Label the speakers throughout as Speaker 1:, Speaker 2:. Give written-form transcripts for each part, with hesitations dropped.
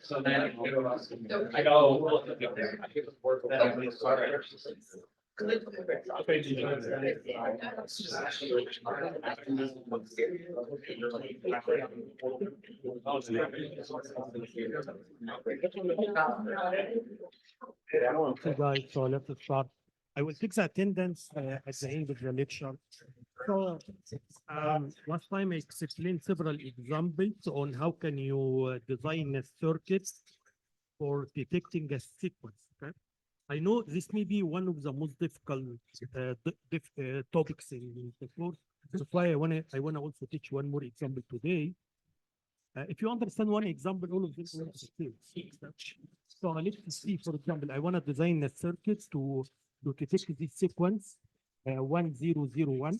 Speaker 1: So then I go.
Speaker 2: Okay, guys, so let's start. I will take the attendance at the end of the lecture. So, last time I explained several examples on how can you design a circuit for detecting a sequence. Okay, I know this may be one of the most difficult topics in the course. That's why I wanna also teach one more example today. If you understand one example, all of this will be clear. So let's see, for example, I want to design a circuit to detect this sequence 1001.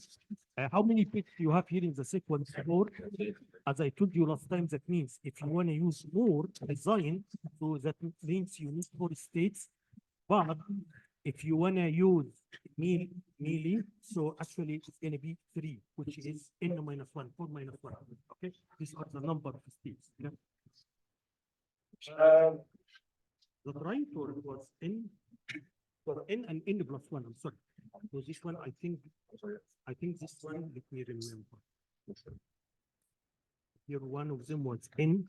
Speaker 2: How many bits you have here in the sequence 4? As I told you last time, that means if you want to use more design, so that means you need 4 states. But if you want to use melee, so actually it's going to be 3, which is n minus 1, 4 minus 1. Okay, these are the number of states. Okay? The right or it was n, for n and n plus 1. I'm sorry. So this one, I think this one, let me remember. Here, one of them was n.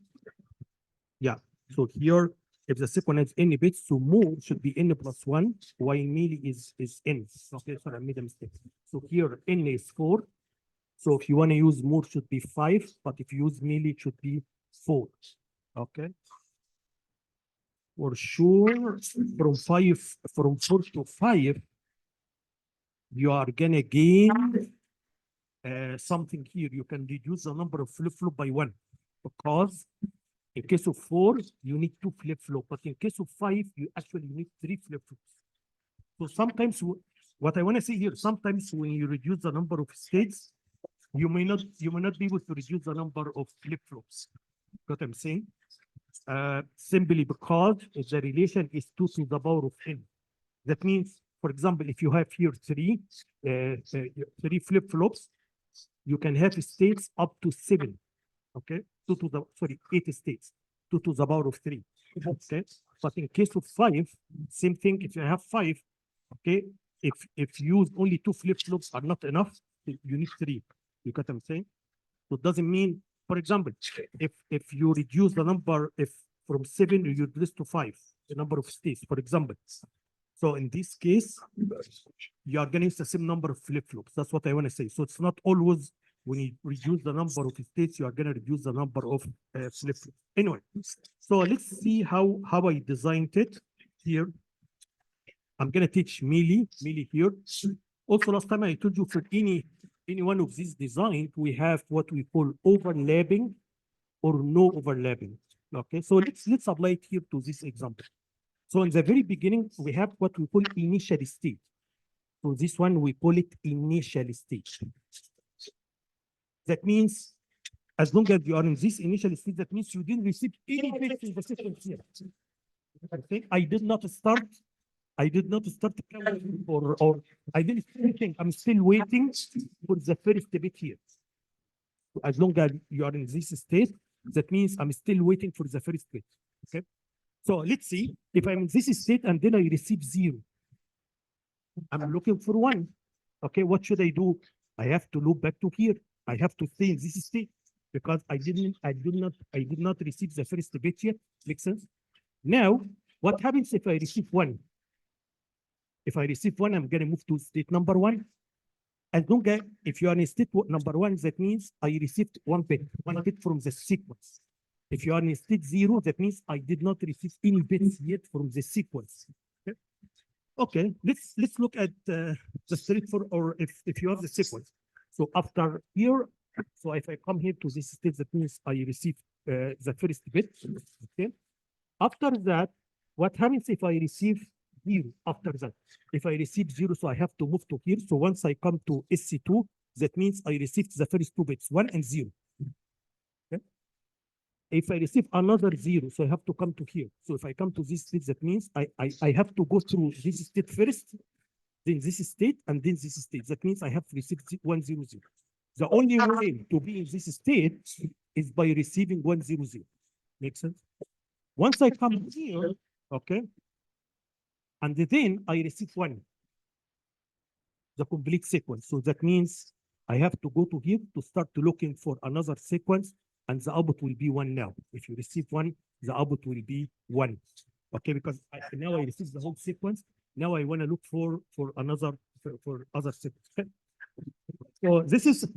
Speaker 2: Yeah. So here, if the sequence has n bits, so more should be n plus 1, while melee is n. Okay, sorry, I made a mistake. So here, n is 4. So if you want to use more, should be 5, but if you use melee, it should be 4. Okay. For sure, from 4 to 5, you are gonna gain something here. You can reduce the number of flip-flop by 1, because in case of 4, you need 2 flip-flop, but in case of 5, you actually need 3 flip-flops. So sometimes, what I want to say here, sometimes when you reduce the number of states, you may not be able to reduce the number of flip-flops. What I'm saying? Simply because the relation is 2 to the power of n. That means, for example, if you have here 3 flip-flops, you can have states up to 7. Okay, 8 states, 2 to the power of 3. Okay, but in case of 5, same thing. If you have 5, okay, if you use only 2 flip-flops are not enough, you need 3. You get what I'm saying? So it doesn't mean, for example, if you reduce the number, if from 7 you reduce to 5, the number of states, for example. So in this case, you are getting the same number of flip-flops. That's what I want to say. So it's not always when you reduce the number of states, you are going to reduce the number of flip-flops. Anyway, so let's see how I designed it here. I'm going to teach melee here. Also, last time I told you for any one of these designs, we have what we call overlapping or no overlapping. Okay, so let's apply it here to this example. So in the very beginning, we have what we call initial state. So this one, we call it initial state. That means as long as you are in this initial state, that means you didn't receive any bits in the sequence here. Okay, I did not start counting or I didn't do anything. I'm still waiting for the first bit here. As long as you are in this state, that means I'm still waiting for the first bit. Okay. So let's see if I'm in this state and then I receive 0. I'm looking for 1. Okay, what should I do? I have to loop back to here. I have to stay in this state because I did not receive the first bit yet. Makes sense? Now, what happens if I receive 1? If I receive 1, I'm going to move to state number 1. As long as if you are in state number 1, that means I received 1 bit from the sequence. If you are in state 0, that means I did not receive any bits yet from the sequence. Okay, let's look at the state for, or if you have the sequence. So after here, so if I come here to this state, that means I receive the first bit. Okay. After that, what happens if I receive 0 after that? If I receive 0, so I have to move to here. So once I come to SC2, that means I received the first 2 bits, 1 and 0. Okay. If I receive another 0, so I have to come to here. So if I come to this state, that means I have to go through this state first. then this state, and then this state. That means I have received 100. The only way to be in this state is by receiving 100. Make sense? Once I come here, okay, and then I receive 1, the complete sequence. So that means I have to go to here to start looking for another sequence, and the output will be 1 now. If you receive 1, the output will be 1. Okay, because now I receive the whole sequence. Now I want to look for another for other sequence. Okay? So this is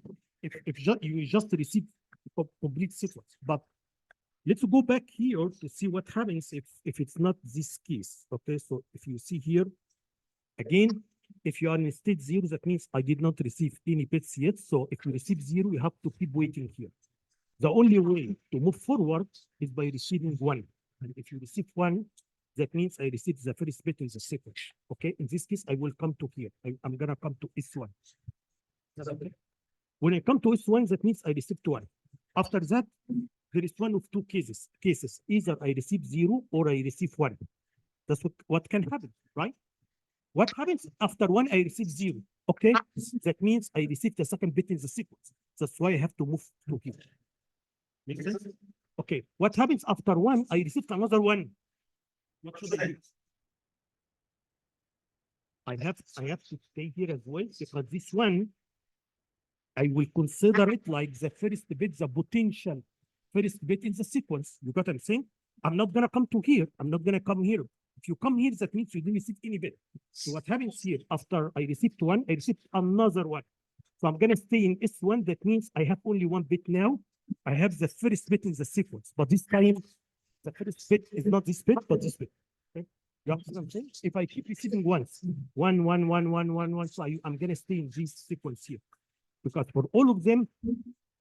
Speaker 2: if you just receive a complete sequence. But let's go back here to see what happens if it's not this case. Okay, so if you see here again, if you are in state 0, that means I did not receive any bits yet. So if you receive 0, you have to keep waiting here. The only way to move forward is by receiving 1. And if you receive 1, that means I received the first bit in the sequence. Okay, in this case, I will come to here. I'm gonna come to S1. Okay. When I come to S1, that means I received 1. After that, there is one of two cases. Either I receive 0 or I receive 1. That's what can happen, right? What happens after 1? I receive 0. Okay, that means I received the second bit in the sequence. That's why I have to move to here. Make sense? Okay, what happens after 1? I received another 1. What should I do? I have to stay here as well, because this one, I will consider it like the first bit, the potential first bit in the sequence. You got what I'm saying? I'm not gonna come to here. I'm not gonna come here. If you come here, that means you didn't receive any bit. So what happens here? After I received 1, I received another 1. So I'm gonna stay in S1. That means I have only 1 bit now. I have the first bit in the sequence, but this time the first bit is not this bit, but this bit. Okay? You understand what I'm saying? If I keep receiving 1s, 1, 1, 1, 1, 1, 1, so I'm gonna stay in this sequence here. Because for all of them,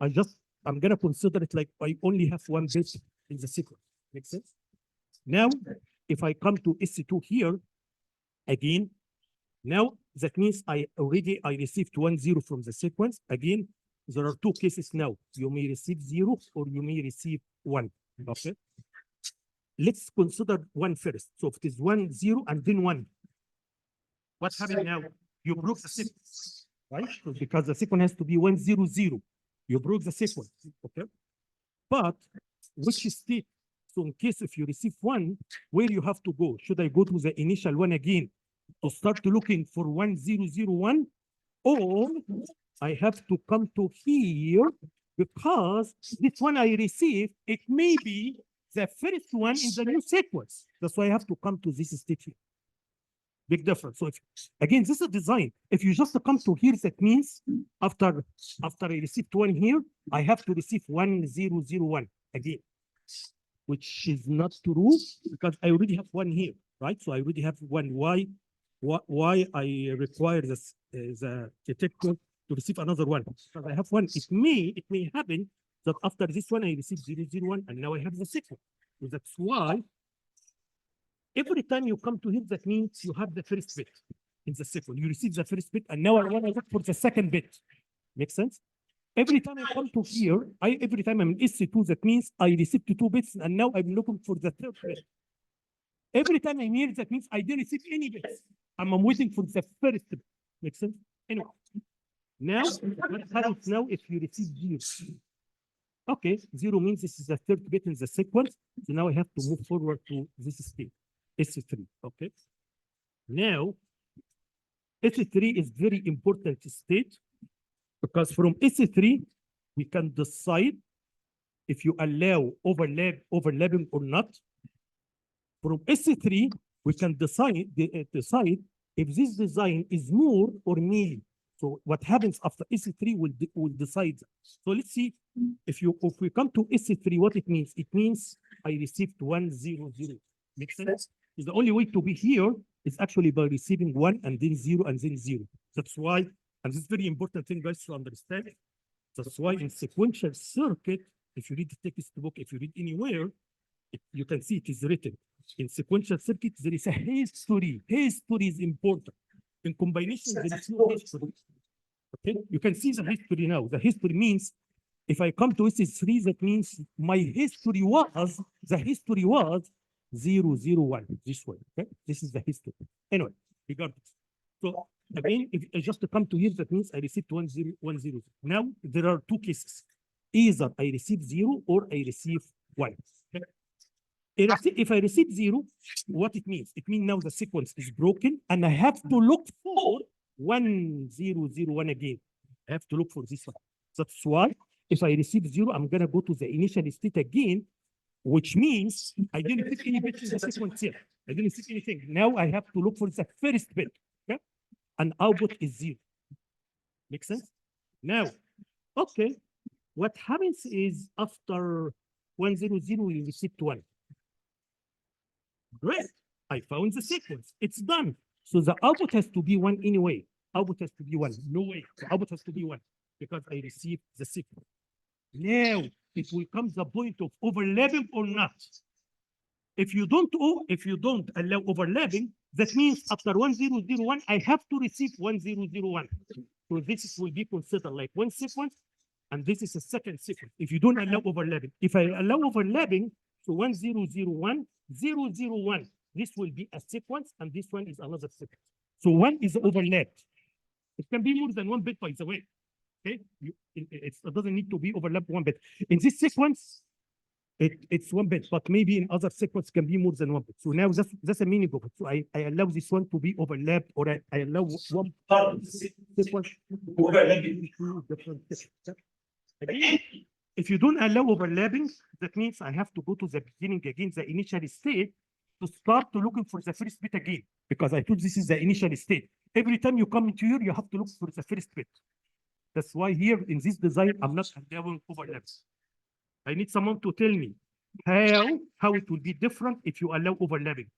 Speaker 2: I'm gonna consider it like I only have 1 bit in the sequence. Make sense? Now, if I come to S2 here, again, now that means I received 1, 0 from the sequence. Again, there are 2 cases now. You may receive 0 or you may receive 1. Okay. Let's consider 1 first. So if it is 1, 0, and then 1. What happened now? You broke the sequence, right? So because the sequence has to be 1, 0, 0. You broke the sequence. Okay. But which state? So in case if you receive 1, where you have to go? Should I go to the initial 1 again to start looking for 1, 0, 0, 1? Or I have to come to here because this one I received, it may be the first one in the new sequence. That's why I have to come to this state here. Big difference. So if, again, this is a design. If you just come to here, that means after I received 1 here, I have to receive 1, 0, 0, 1 again, which is not true because I already have 1 here, right? So I already have 1. Why I require this the detector to receive another 1? Because I have 1. It may happen that after this one I receive 0, 0, 1, and now I have the second. So that's why every time you come to here, that means you have the first bit in the second. You receive the first bit, and now I want to look for the second bit. Make sense? Every time I come to here, every time I'm in S2, that means I received 2 bits, and now I'm looking for the third bit. Every time I'm here, that means I didn't receive any bits. I'm waiting for the first bit. Make sense? Anyway, now what happens now if you receive 0? Okay, 0 means this is the third bit in the sequence. So now I have to move forward to this state, S3. Okay. Now, S3 is very important state because from S3 we can decide if you allow overlapping or not. From S3 we can decide if this design is more or mealy. So what happens after S3 will decide. So let's see if we come to S3, what it means. It means I received 1, 0, 0. Makes sense? So the only way to be here is actually by receiving 1 and then 0 and then 0. That's why, and this is very important thing guys to understand. That's why in sequential circuit, if you read the textbook, if you read anywhere, you can see it is written. In sequential circuit, there is a history. History is important. In combination, there is no history. Okay, you can see the history now. The history means if I come to S3, that means my history was 0, 0, 1. This way. Okay, this is the history. Anyway, regardless. So Again, if I just come to here, that means I received 1 0 1 0. Now there are two cases. Either I receive 0 or I receive 1. Okay? If I receive 0, what it means? It means now the sequence is broken and I have to look for 1 0 0 1 again. I have to look for this one. That's why if I receive 0, I'm gonna go to the initial state again, which means I didn't pick any bit in the sequence here. I didn't pick anything. Now I have to look for the first bit. Okay? And output is 0. Make sense? Now, okay. What happens is after 1 0 0, we receive 1. Great. I found the sequence. It's done. So the output has to be 1 anyway. Output has to be 1. No way. The output has to be 1 because I received the sequence. Now it will come the point of overlapping or not. If you don't allow overlapping, that means after 1 0 0 1, I have to receive 1 0 0 1. So this will be considered like one sequence, and this is a second sequence. If you don't allow overlapping, if I allow overlapping, so 1 0 0 1 0 0 1, this will be a sequence, and this one is another sequence. So one is overlapped. It can be more than 1 bit, by the way. Okay, it doesn't need to be overlapped 1 bit. In this sequence, it's 1 bit, but maybe in other sequence can be more than 1 bit. So now that's a meaning of it. So I allow this one to be overlapped, or I allow one part of the sequence overlapping two different sequences. Again, if you don't allow overlapping, that means I have to go to the beginning again, the initial state, to start to looking for the first bit again, because I told this is the initial state. Every time you come into here, you have to look for the first bit. That's why here in this design, I'm not allowing overlaps. I need someone to tell me how it will be different if you allow overlapping.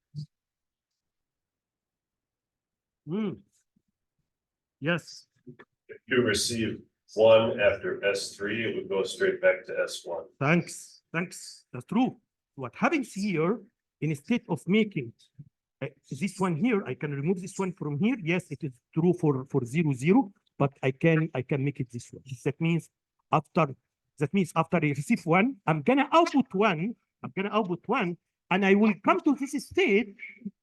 Speaker 2: Yes.
Speaker 3: If you receive 1 after S3, it would go straight back to S1.
Speaker 2: Thanks. That's true. What happens here, instead of making this one here, I can remove this one from here. Yes, it is true for 0 0, but I can make it this way. That means after I receive 1, I'm gonna output 1. And I will come to this state,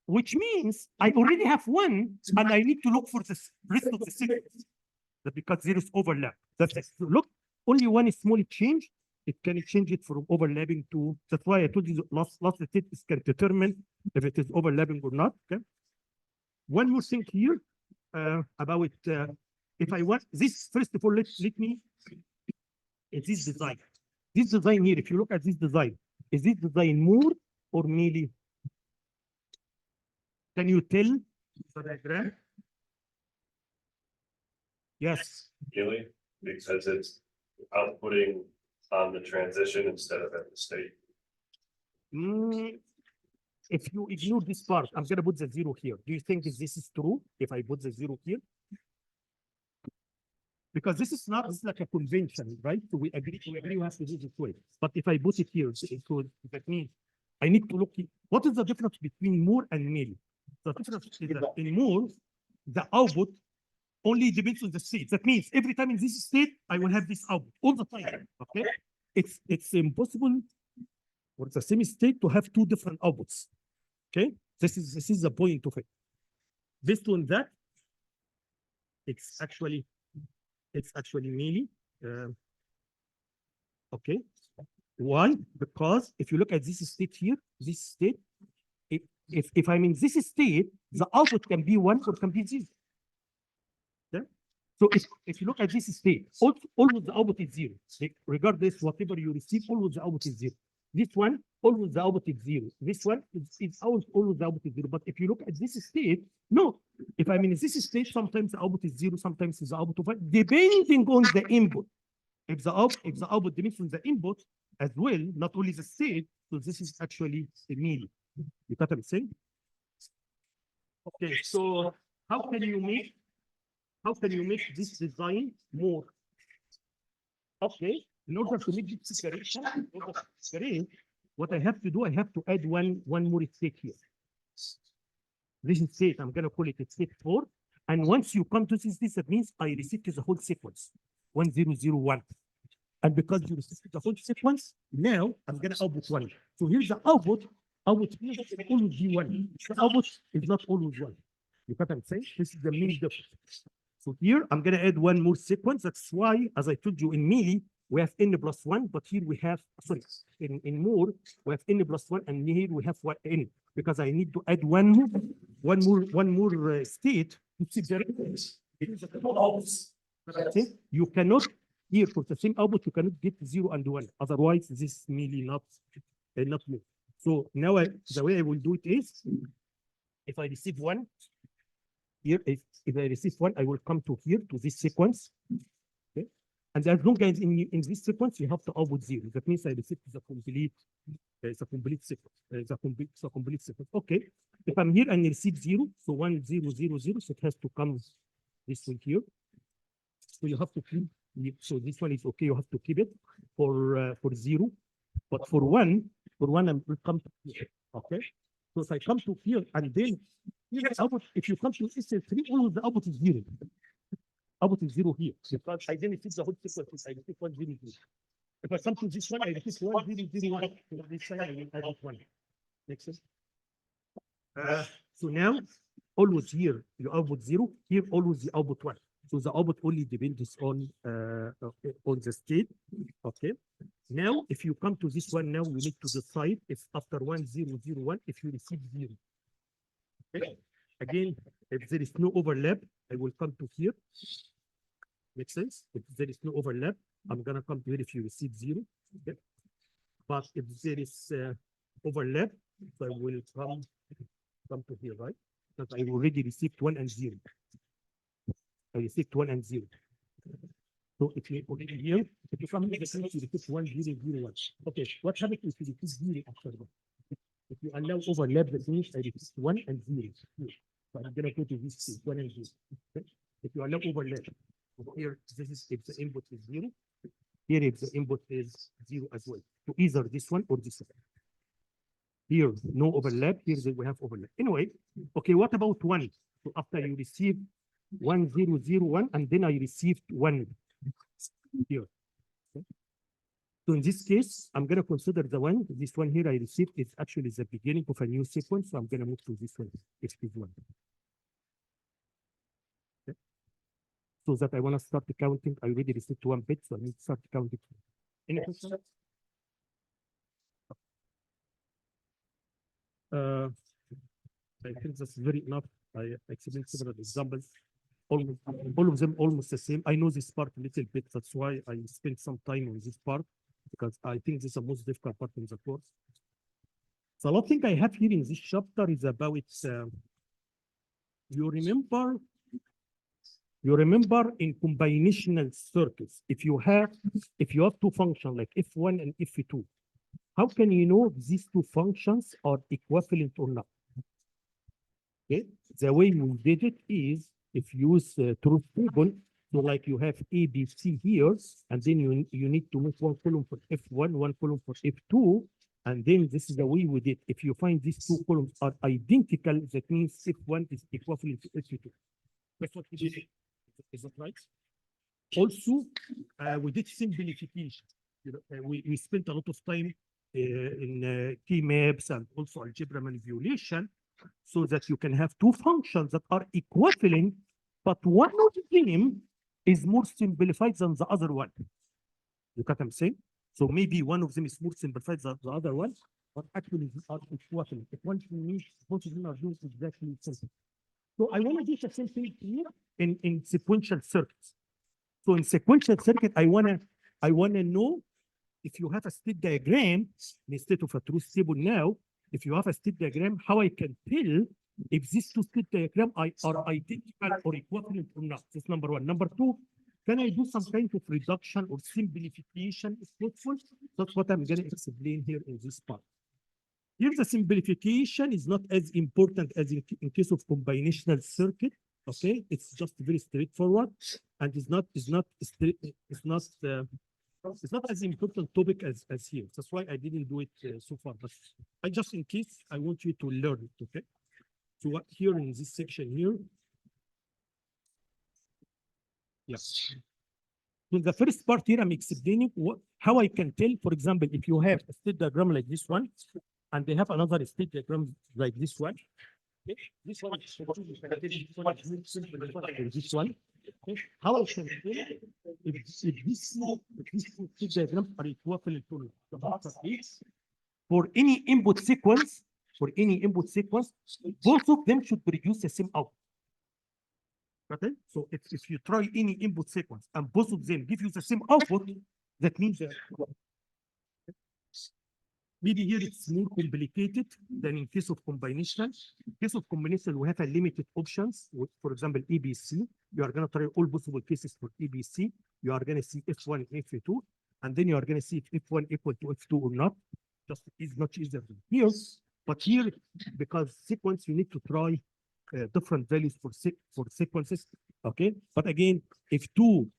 Speaker 2: which means I already have 1, and I need to look for the rest of the sequence. Because there is overlap. That's it. So look, only one small change. It can change it from overlapping to. That's why I told you last state is can determine if it is overlapping or not. Okay. One more thing here about if I want this. First of all, let me. Is this design? This design here. If you look at this design, is this design Moore or Mealy? Can you tell the diagram? Yes.
Speaker 3: Really? Because it's outputting on the transition instead of at the state.
Speaker 2: If you ignore this part, I'm gonna put the 0 here. Do you think this is true if I put the 0 here? Because this is like a convention, right? So we agree we have to do this way. But if I put it here, that means I need to look. What is the difference between Moore and Mealy? The difference is that in Moore, the output only depends on the state. That means every time in this state, I will have this output all the time. Okay, it's impossible for the same state to have 2 different outputs. Okay, this is the point of it. Based on that, it's actually Mealy. Okay, why? Because if you look at this state here, this state, if I'm in this state, the output can be 1 or can be 0. So if you look at this state, always the output is 0. Regardless whatever you receive, always the output is 0. This one, always the output is 0. This one is always the output is 0. But if you look at this state, no. If I'm in this state, sometimes the output is 0, sometimes it's the output of 1, depending on the input. If the output depends on the input as well, not only the state, so this is actually a Mealy. You got what I'm saying? Okay, so how can you make this design more? Okay, in order to make this separation, what I have to do, I have to add one more state here. This is state, I'm gonna call it state 4. And once you come to this, that means I reset the whole sequence, 1 0 0 1. And because you reset the whole sequence, now I'm gonna output 1. So here's the output. Output is always be 1. The output is not always 1. You got what I'm saying? This is the main difference. So here I'm gonna add one more sequence. That's why, as I told you, in melee we have n plus one, but here we have, sorry, in more we have n plus one, and here we have one n, because I need to add one more state to separate the two outputs. See? You cannot here for the same output you cannot get 0 and 1. Otherwise, this is really not move. So now the way I will do it is, if I receive one here, if I receive one, I will come to here to this sequence. Okay, and as long as in this sequence you have to output 0, that means I receive the complete sequence. The complete sequence. Okay, if I'm here and receive 0, so 1 0 0 0, so it has to come this one here. So you have to keep. So this one is okay. You have to keep it for 0, but for one I will come to here. Okay, so if I come to here and then here output, if you come to SL3, all of the output is 0. Output is 0 here because I didn't fit the whole sequence. I receive 1 0 0. If I come to this one, I receive 1 0 0 1. This side I will add 1. Makes sense? So now always here you output 0. Here always the output 1. So the output only depends on the state. Okay. Now, if you come to this one, now we need to decide if after 1 0 0 1, if you receive 0. Okay. Again, if there is no overlap, I will come to here. Makes sense? If there is no overlap, I'm gonna come to here if you receive 0. Okay. But if there is overlap, so I will come to here, right? Because I already received 1 and 0. I received 1 and 0. So if you already here, if you come here, you receive 1 0 0 1. Okay, what happens if you receive 0 after that? If you allow overlap, that means I receive 1 and 0. So I'm gonna go to this state, 1 and 0. Okay? If you allow overlap, here this is if the input is 0. Here if the input is 0 as well. So either this one or this one. Here no overlap. Here we have overlap. Anyway, okay. What about 1? So after you receive 1 0 0 1, and then I received 1 here. Okay. So in this case, I'm gonna consider the one. This one here I received is actually the beginning of a new sequence. So I'm gonna move to this one. It's this one. Okay. So that I wanna start the counting. I already received 1 bit, so I need to start counting. Any questions? I think that's very enough. I explained several examples. All of them almost the same. I know this part a little bit. That's why I spent some time on this part, because I think this is the most difficult part in the course. So one thing I have here in this chapter is about you remember in combinational circuits, if you have two functions like f1 and f2, how can you know these two functions are equivalent or not? Okay, the way we did it is if you use truth table, so like you have A, B, C here, and then you need to make 1 column for F1, 1 column for F2, and then this is the way we did. If you find these 2 columns are identical, that means F1 is equivalent to F2. That's what we did. Is that right? Also, we did simplification. You know, we spent a lot of time in key maps and also algebra manipulation, so that you can have 2 functions that are equivalent, but one of them is more simplified than the other one. You get what I'm saying? So maybe one of them is more simplified than the other one, but actually they are equivalent. If one means both of them are doing exactly the same. So I want to do the same thing here in sequential circuits. So in sequential circuit, I wanna know if you have a state diagram instead of a truth table now. If you have a state diagram, how I can tell if these 2 state diagrams are identical or equivalent or not. That's number 1. Number 2, can I do some kind of reduction or simplification if possible? That's what I'm going to explain here in this part. Here, the simplification is not as important as in case of combinational circuit. Okay, it's just very straightforward, and it's not as important topic as here. That's why I didn't do it so far. But I just in case I want you to learn it. Okay. So what here in this section here. Yes. In the first part here, I'm explaining how I can tell. For example, if you have a state diagram like this one, and they have another state diagram like this one, Okay? This one, this one. Okay? How I can tell if this two diagrams are equivalent to the answer is for any input sequence, both of them should produce the same output. Okay? So if you try any input sequence and both of them give you the same output, that means they're equal. Maybe here it's more complicated than in case of combination. In case of combination, we have a limited options. For example, ABC. You are going to try all possible cases for ABC. You are going to see F1 and F2, and then you are going to see if F1 equal to F2 or not. Just is much easier than here. But here, because sequence, you need to try different values for sequences. Okay. But again, if two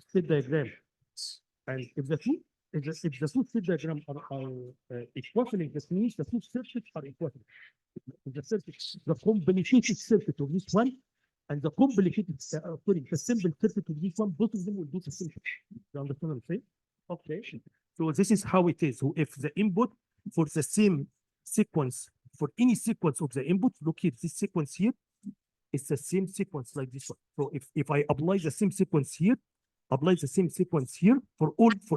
Speaker 2: state diagram. And if the two state diagram are equivalent, that means the two circuits are equivalent. The complicated circuit of this one and the complicated, the simple circuit of this one, both of them will do the same thing. You understand what I'm saying? Okay. So this is how it is. So if the input for the same sequence, for any sequence of the input, look here, this sequence here is the same sequence like this one. So if I apply the same sequence here, for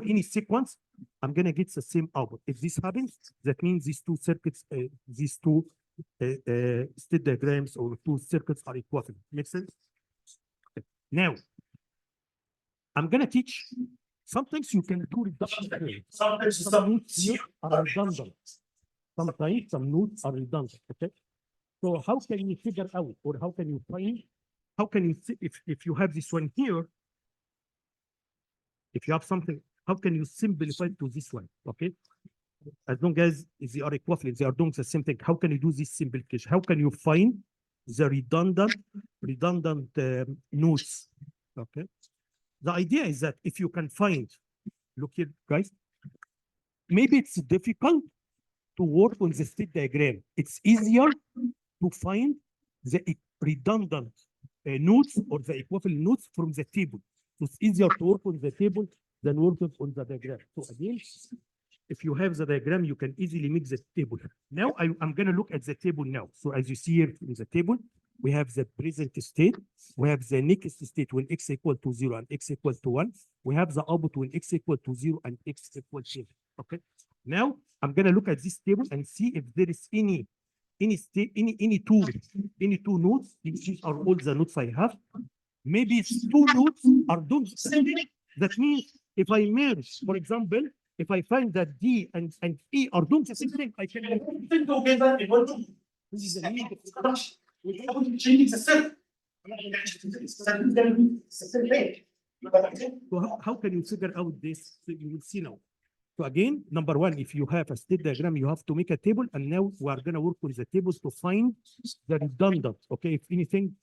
Speaker 2: any sequence, I'm gonna get the same output. If this happens, that means these two circuits, these two state diagrams or two circuits are equivalent. Make sense? Okay. Now, I'm gonna teach. Sometimes you can do reduction. Sometimes some nodes here are redundant. Sometimes some nodes are redundant. Okay. So how can you figure out, or how can you find? How can you see if you have this one here? If you have something, how can you simplify to this one? Okay. As long as they are equivalent, they are doing the same thing. How can you do this simplification? How can you find the redundant nodes? Okay. The idea is that if you can find, look here, guys, maybe it's difficult to work on the state diagram. It's easier to find the redundant nodes or the equivalent nodes from the table. So it's easier to work on the table than working on the diagram. So again, if you have the diagram, you can easily make the table. Now I'm going to look at the table now. So as you see here in the table, we have the present state. We have the next state when x equal to 0 and x equal to 1. We have the output when x equal to 0 and x equal to 7. Okay. Now I'm going to look at this table and see if there is any state, any two nodes. These are all the nodes I have. Maybe two nodes are doing the same thing. That means if I merge, for example, if I find that D and E are doing the same thing, I can together in one. This is the meaning of production. Without changing the cell. So how can you figure out this? So you will see now. So again, number one, if you have a state diagram, you have to make a table, and now we are going to work with the tables to find the redundant. Okay, if anything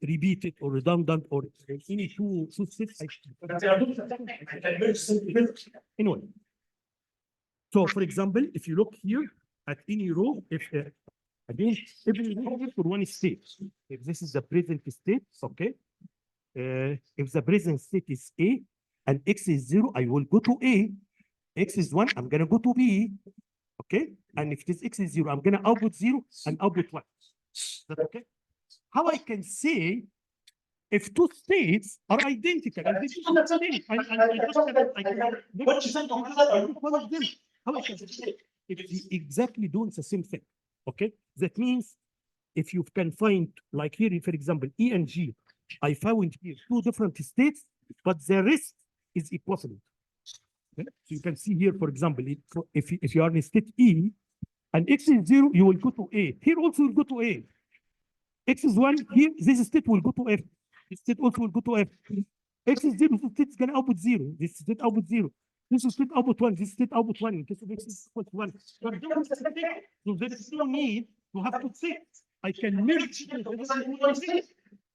Speaker 2: repeated or redundant or any two states. Anyway, so for example, if you look here at any row, if again, every row for one state, if this is the present state, okay. If the present state is A and x is 0, I will go to A. X is 1, I'm gonna go to B. Okay, and if this x is 0, I'm gonna output 0 and output 1. Is that okay? How I can say if two states are identical and this is the same, how I can say if they exactly doing the same thing? Okay, that means if you can find, like here, for example, E and G, I found here two different states, but the rest is equivalent. Okay? So you can see here, for example, if you are in state E and x is 0, you will go to A. Here also will go to A. X is 1, here, this state will go to F. This state also will go to F. X is 0, this state is going to output 0. This state output 0. This is state output 1. This state output 1. In case of X is equal to 1. So there is no need to have to say, I can merge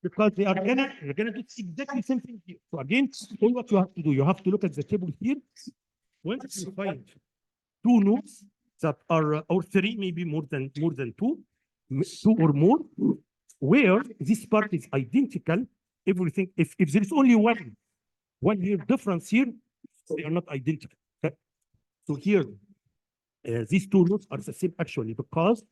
Speaker 2: because they're gonna do exactly the same thing here. So again, all what you have to do, you have to look at the table here. Once you find two nodes that are or three, maybe more than two or more, where this part is identical, everything. If there is only one here difference here, they are not identical. Okay? So here, these two nodes are the same actually because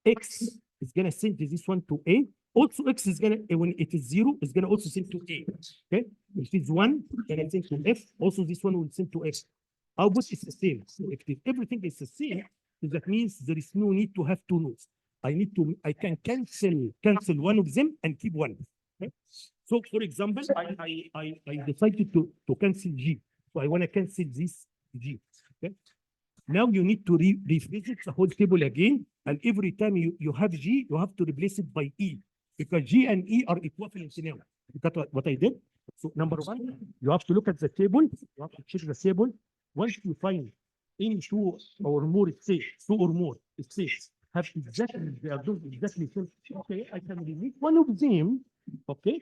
Speaker 2: X is gonna send this one to A. Also, X is gonna, when it is 0, it's gonna also send to A. Okay, if it is 1, gonna send to F. Also, this one will send to X. Output is the same. So if everything is the same, that means there is no need to have two nodes. I can cancel one of them and keep one. Okay? So for example, I decided to cancel G. So I want to cancel this G. Okay. Now you need to revisit the whole table again. And every time you have G, you have to replace it by E. Because G and E are equivalent now. That's what I did. So number one, you have to look at the table. You have to check the table. Once you find any two or more states, have exactly, they are doing exactly same. Okay, I can remove one of them. Okay.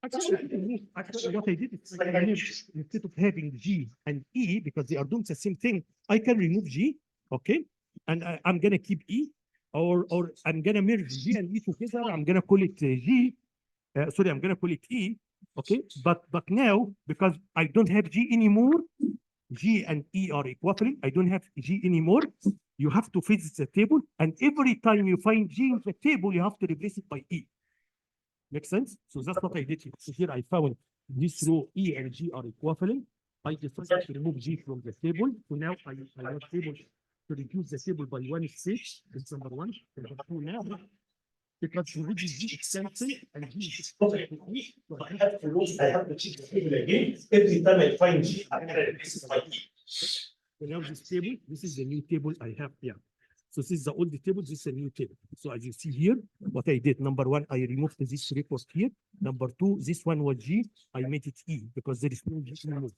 Speaker 2: Actually, what I did is I removed, instead of having G and E, because they are doing the same thing, I can remove G, okay, and I'm gonna keep E, or I'm gonna merge G and E together. I'm gonna call it G. Sorry, I'm gonna call it E. Okay, but now because I don't have G anymore, G and E are equivalent. I don't have G anymore. You have to visit the table, and every time you find G in the table, you have to replace it by E. Make sense? So that's what I did here. So here I found this row E and G are equivalent. I decided to remove G from the table. So now I was able to reduce the table by one stage. That's number one. Number two now, because already G is cancelled and G is equivalent to E. So I have to check the table again. Every time I find G, I'm going to replace it by E. So now this table, this is the new table I have here. So this is the old table, this is a new table. So as you see here, what I did, number one, I removed this record here. Number two, this one was G, I made it E because there is no G anymore.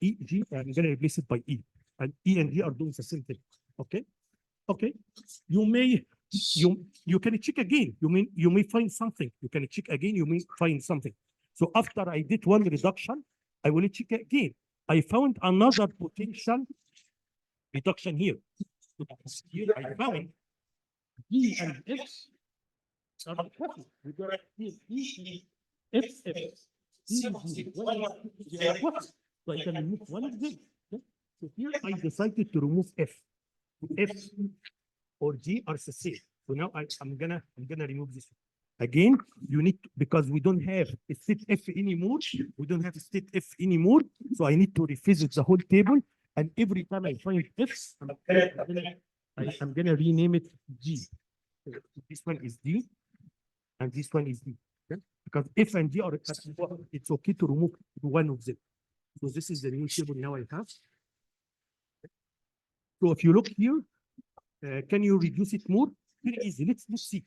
Speaker 2: E, G, I'm gonna replace it by E. And E and G are doing the same thing. Okay? Okay. You can check again. You may find something. You can check again, you may find something. So after I did one reduction, I will check again. I found another potential reduction here. Here I found E and F are equivalent. We got here E, F, F. E, G, they are equivalent. So I can remove one of them. Okay? So here I decided to remove F. F or G are the same. So now I'm gonna remove this. Again, you need to, because we don't have a state F anymore. We don't have a state F anymore. So I need to revisit the whole table. And every time I find F, I'm gonna rename it G. This one is D, and this one is D. Okay? Because F and G are, it's okay to remove one of them. So this is the new table now I have. So if you look here, can you reduce it more? Very easy. Let's see.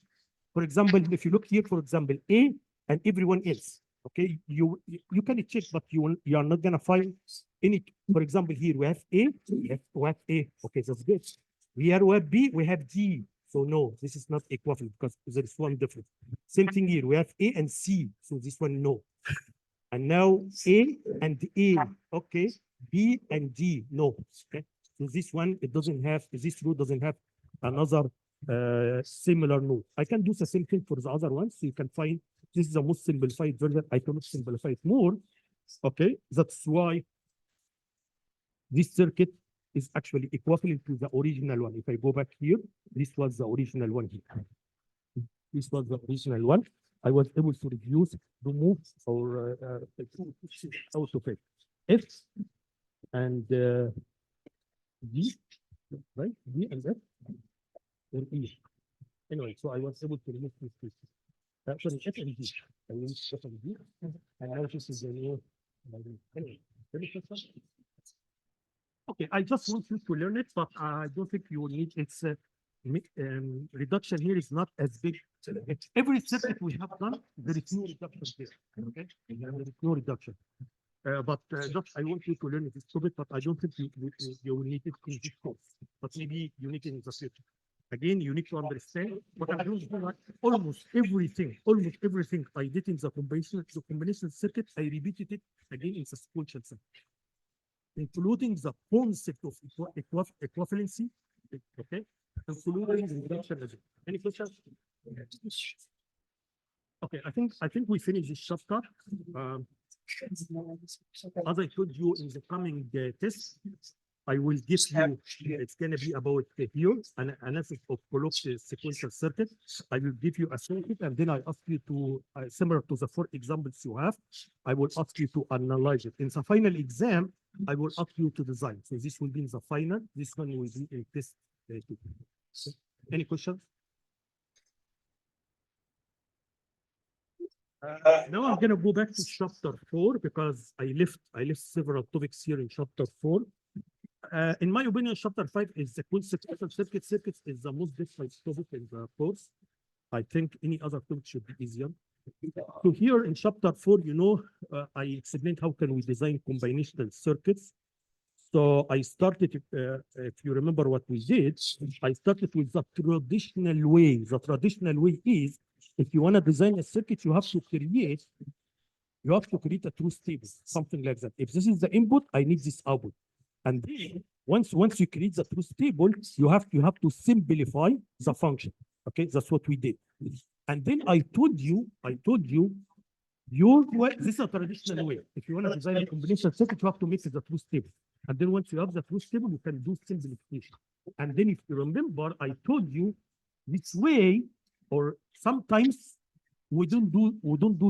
Speaker 2: For example, if you look here, for example, A and everyone else. Okay, you can check, but you are not gonna find any. For example, here we have A, we have A. Okay, that's good. Here we have B, we have G. So no, this is not equivalent because there is one difference. Same thing here, we have A and C. So this one no. And now A and A. Okay, B and D no. Okay, so this one it doesn't have. This row doesn't have another similar node. I can do the same thing for the other ones. So you can find this is the most simplified version. I cannot simplify it more. Okay, that's why this circuit is actually equivalent to the original one. If I go back here, this was the original one here. This was the original one. I was able to reduce, remove, or out of it. F and D, right? D and F or E. Anyway, so I was able to remove this piece. Sorry, F and D. I used F and D, and now this is the new. Anyway, okay, I just want you to learn it, but I don't think you will need its reduction here is not as big. Every circuit we have done, there is no reduction there. Okay, there is no reduction. But just I want you to learn this topic, but I don't think you will need it in this course. But maybe you need it in the future. Again, you need to understand what I'm doing. Almost everything I did in the combination circuit, I repeated it again in the sequential circuit, including the concept of equivalency. Okay, including reduction. Any questions? Okay, I think we finished this chapter. As I told you in the coming test, I will give you, it's gonna be about here, an analysis of Coulomb sequential circuit. I will give you a circuit and then I ask you to, similar to the 4 examples you have, I will ask you to analyze it. In the final exam, I will ask you to design. So this will be in the final, this one will be in test. Two. Any questions? Now I'm gonna go back to chapter 4 because I left several topics here in chapter 4. In my opinion, chapter 5 is the consequential circuits is the most difficult topic in the course. I think any other topic should be easier. So here in chapter 4, I explained how can we design combinational circuits. So I started, if you remember what we did, I started with the traditional way. The traditional way is, if you want to design a circuit, you have to create a truth table, something like that. If this is the input, I need this output. And then once you create the truth table, you have to simplify the function. Okay, that's what we did. And then I told you, your way, this is a traditional way. If you want to design a combination circuit, you have to make the truth table. And then once you have the truth table, you can do simplification. And then if you remember, I told you this way, or sometimes we don't do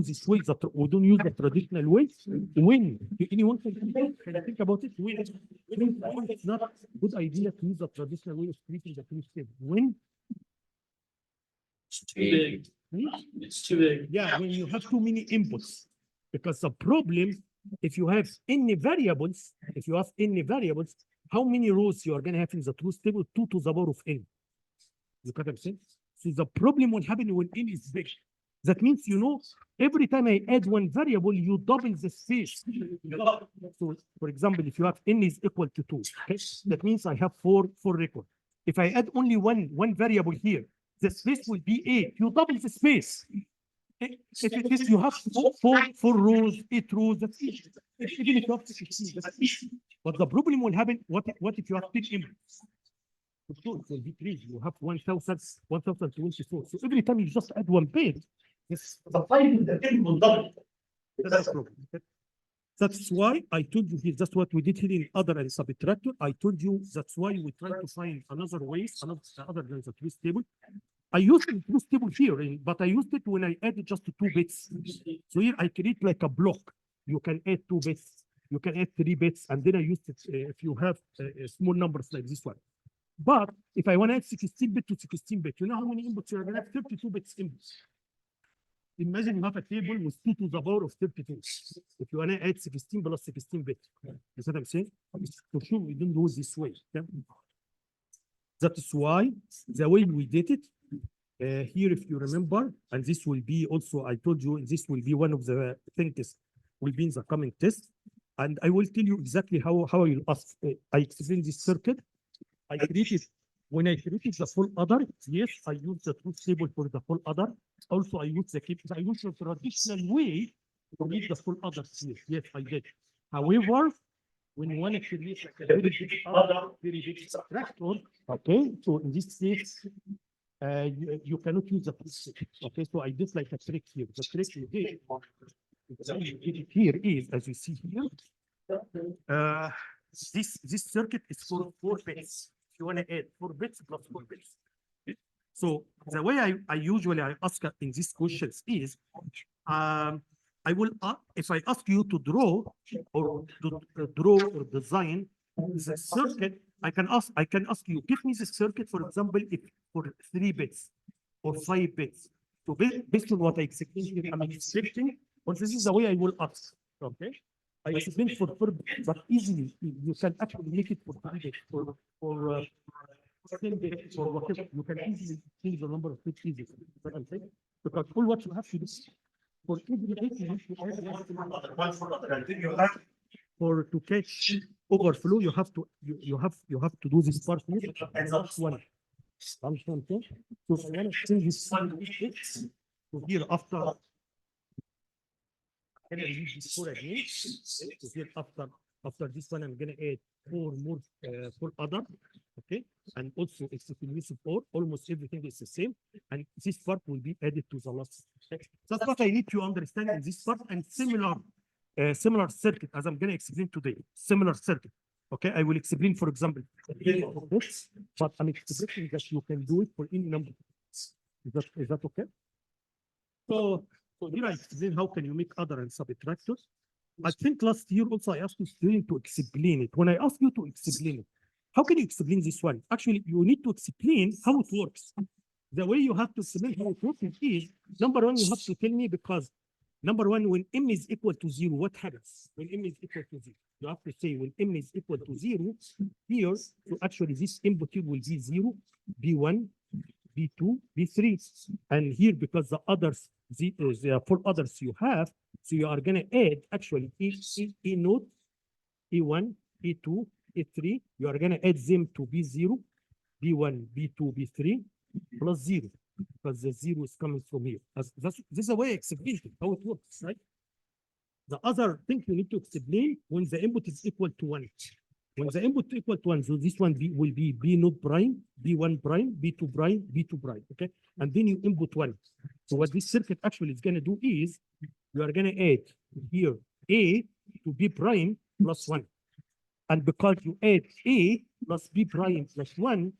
Speaker 2: this way, we don't use the traditional way. When anyone can think about it, when it's not a good idea to use the traditional way of treating the truth table. When
Speaker 1: It's too big. It's too big.
Speaker 2: yeah, when you have too many inputs, because the problem, if you have any variables, how many rows you are going to have in the truth table? 2 to the power of n. You get what I'm saying? So the problem will happen when n is big. That means, every time I add one variable, you double the space. So, for example, if you have n is equal to 2, okay, that means I have four records. If I add only one variable here, the space will be 8. You double the space. If it is, you have four rows, 8 rows. That's easy. Even if you have 16, that's easy. But the problem will happen. What if you have 10 inputs? It will be crazy. You have 1,024. So every time you just add one page, the file in the table will double. That's the problem. That's why I told you here, that's what we did here in other and subtractor. I told you that's why we try to find another ways, other than the truth table. I used the truth table here, but I used it when I added just 2 bits. So here I create like a block. You can add 2 bits, you can add 3 bits, and then I used it if you have small numbers like this one. But if I want to add 16-bit to 16-bit, you know how many inputs you're going to have? 32 bits inputs. Imagine you have a table with 2 to the power of 32. If you want to add 16 plus 16-bit, you see what I'm saying? For sure, we don't do it this way. Okay? That is why the way we did it, here, if you remember, and this will be also, I told you, this will be one of the things will be in the coming test. And I will tell you exactly how I will ask. I explain this circuit. When I created the full adder, yes, I used the truth table for the full adder. Also, I used the traditional way to read the full adder here. Yes, I did. However, when you want to create like a very big adder, very big subtractor, okay, so in this case, you cannot use the truth table. Okay, so I did like a trick here. The trick you did here is, as you see here, this circuit is for 4 bits. You want to add 4 bits plus 4 bits. So the way I usually ask in these questions is, I will if I ask you to draw or design the circuit, I can ask you, give me the circuit, for example, if for 3 bits or 5 bits. So based on what I explained, I'm expecting, but this is the way I will ask. Okay. I explained for but easily you can actually make it for 3 bits for 10 bits or whatever. You can easily change the number of bits easily. Because all what you have to do for every bit you have to add for to catch overflow, you have to do this part here and that's one. So I want to change this to here after. Can I use this 4 again? So here after this one, I'm gonna add 4 more for other, okay? And also it's a use of almost everything is the same, and this part will be added to the last. That's what I need to understand in this part, and similar circuit as I'm gonna explain today. Similar circuit. Okay, I will explain, for example, this, but I'm expressing that you can do it for any number. Is that okay? So here I explain how can you make other and subtractors. I think last year also I asked you students to explain it. When I ask you to explain it, how can you explain this one? Actually, you need to explain how it works. The way you have to explain how it works is, number one, you have to tell me, because number one, when m is equal to 0, what happens? When m is equal to 0, you have to say when m is equal to 0, here, so actually this input here will be 0, B1, B2, B3. And here, because the others, the four others you have, so you are going to add actually E node, E1, E2, E3. You are going to add them to B0, B1, B2, B3, plus 0, because the 0 is coming from here. This is the way I explain it, how it works, right? The other thing you need to explain when the input is equal to 1. When the input is equal to 1, so this one will be B node prime, B1 prime, B2 prime, B2 prime, okay? And then you input 1. So what this circuit actually is going to do is, you are going to add here A to B prime plus 1. And because you add A plus B prime plus 1,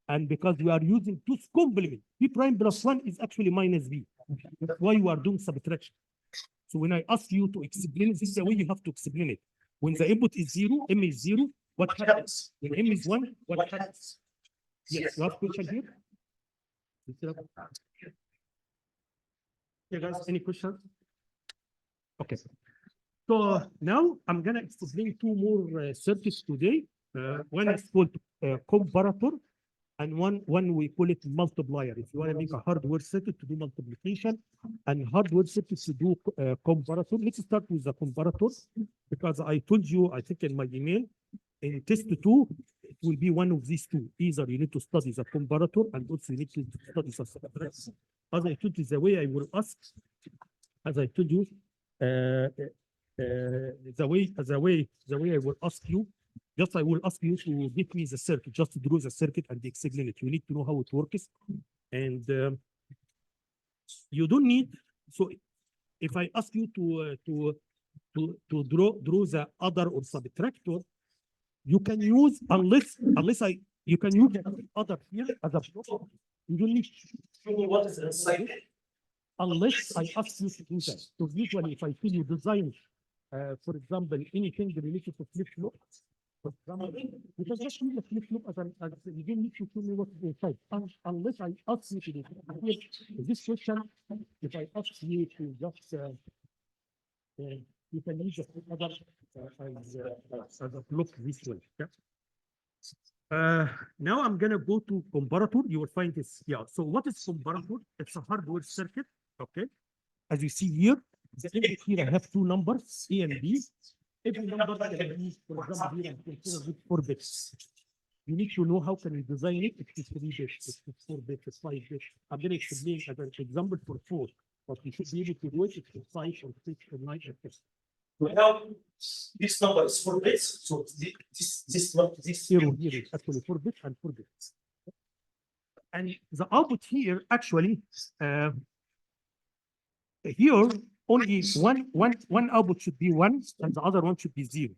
Speaker 2: and because we are using 2's complement, B prime plus 1 is actually minus B. That's why you are doing subtraction. So when I ask you to explain it, this is the way you have to explain it. When the input is 0, M is 0, what happens? When M is 1, what happens? Yes, you have question here? Okay, guys, any questions? Okay. So now I'm going to explain two more circuits today. One is called comparator, and one we call it multiplier. If you want to make a hardware circuit to do multiplication and hardware circuit to do comparator, let's start with the comparator, because I told you, I think in my email, in test 2, it will be one of these two. Either you need to study the comparator and also you need to study the subtraction. As I told you, the way I will ask, as I told you, the way I will ask you, just I will ask you to give me the circuit, just to draw the circuit and explain it. You need to know how it works, and you don't need. So if I ask you to draw the other or subtractor, you can use unless you can use the other here as a block. You don't need.
Speaker 1: What is inside?
Speaker 2: Unless I ask you to do that. So usually if I tell you design, for example, anything related to flip-flop, for example, you can just use the flip-flop as you don't need to tell me what is inside. Unless I ask you to do it. This question, if I ask you to just, you can use the other as a block this way. Yeah. Now I'm gonna go to comparator. You will find this. Yeah. So what is comparator? It's a hardware circuit. Okay. As you see here, here I have two numbers, A and B. Every number can be, for example, here I'm considering with 4 bits. You need to know how can you design it. It's 3 bits, it's 4 bits, it's 5 bits. I'm going to explain as an example for 4, but you should be able to do it for 5 or 6 or 9 or 10.
Speaker 1: So now this number is 4 bits. So this
Speaker 2: Here is actually 4 bits and 4 bits. And the output here actually here only one output should be 1 and the other one should be 0.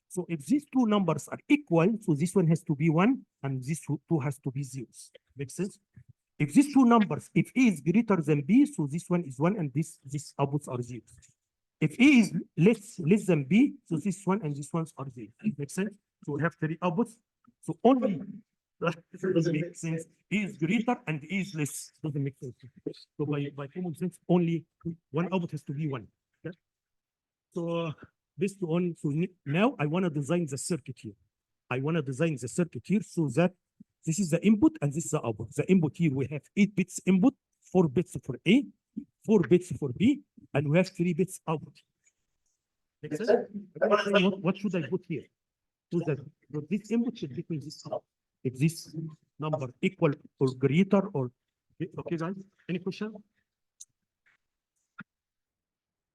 Speaker 2: So if these two numbers are equal, so this one has to be 1 and this two has to be 0. Makes sense? If these two numbers, if A is greater than B, so this one is 1 and these outputs are 0. If A is less than B, so this one and this ones are 0. Makes sense? So we have 3 outputs. So only doesn't make sense. A is greater and A is less. Doesn't make sense. So by common sense, only one output has to be 1. Okay? So based on, so now I want to design the circuit here. I want to design the circuit here so that this is the input and this is the output. The input here we have 8 bits input, 4 bits for A, 4 bits for B, and we have 3 bits output. Make sense? What should I put here? So that this input should be equal to this output. If this number equal or greater or okay, guys, any question?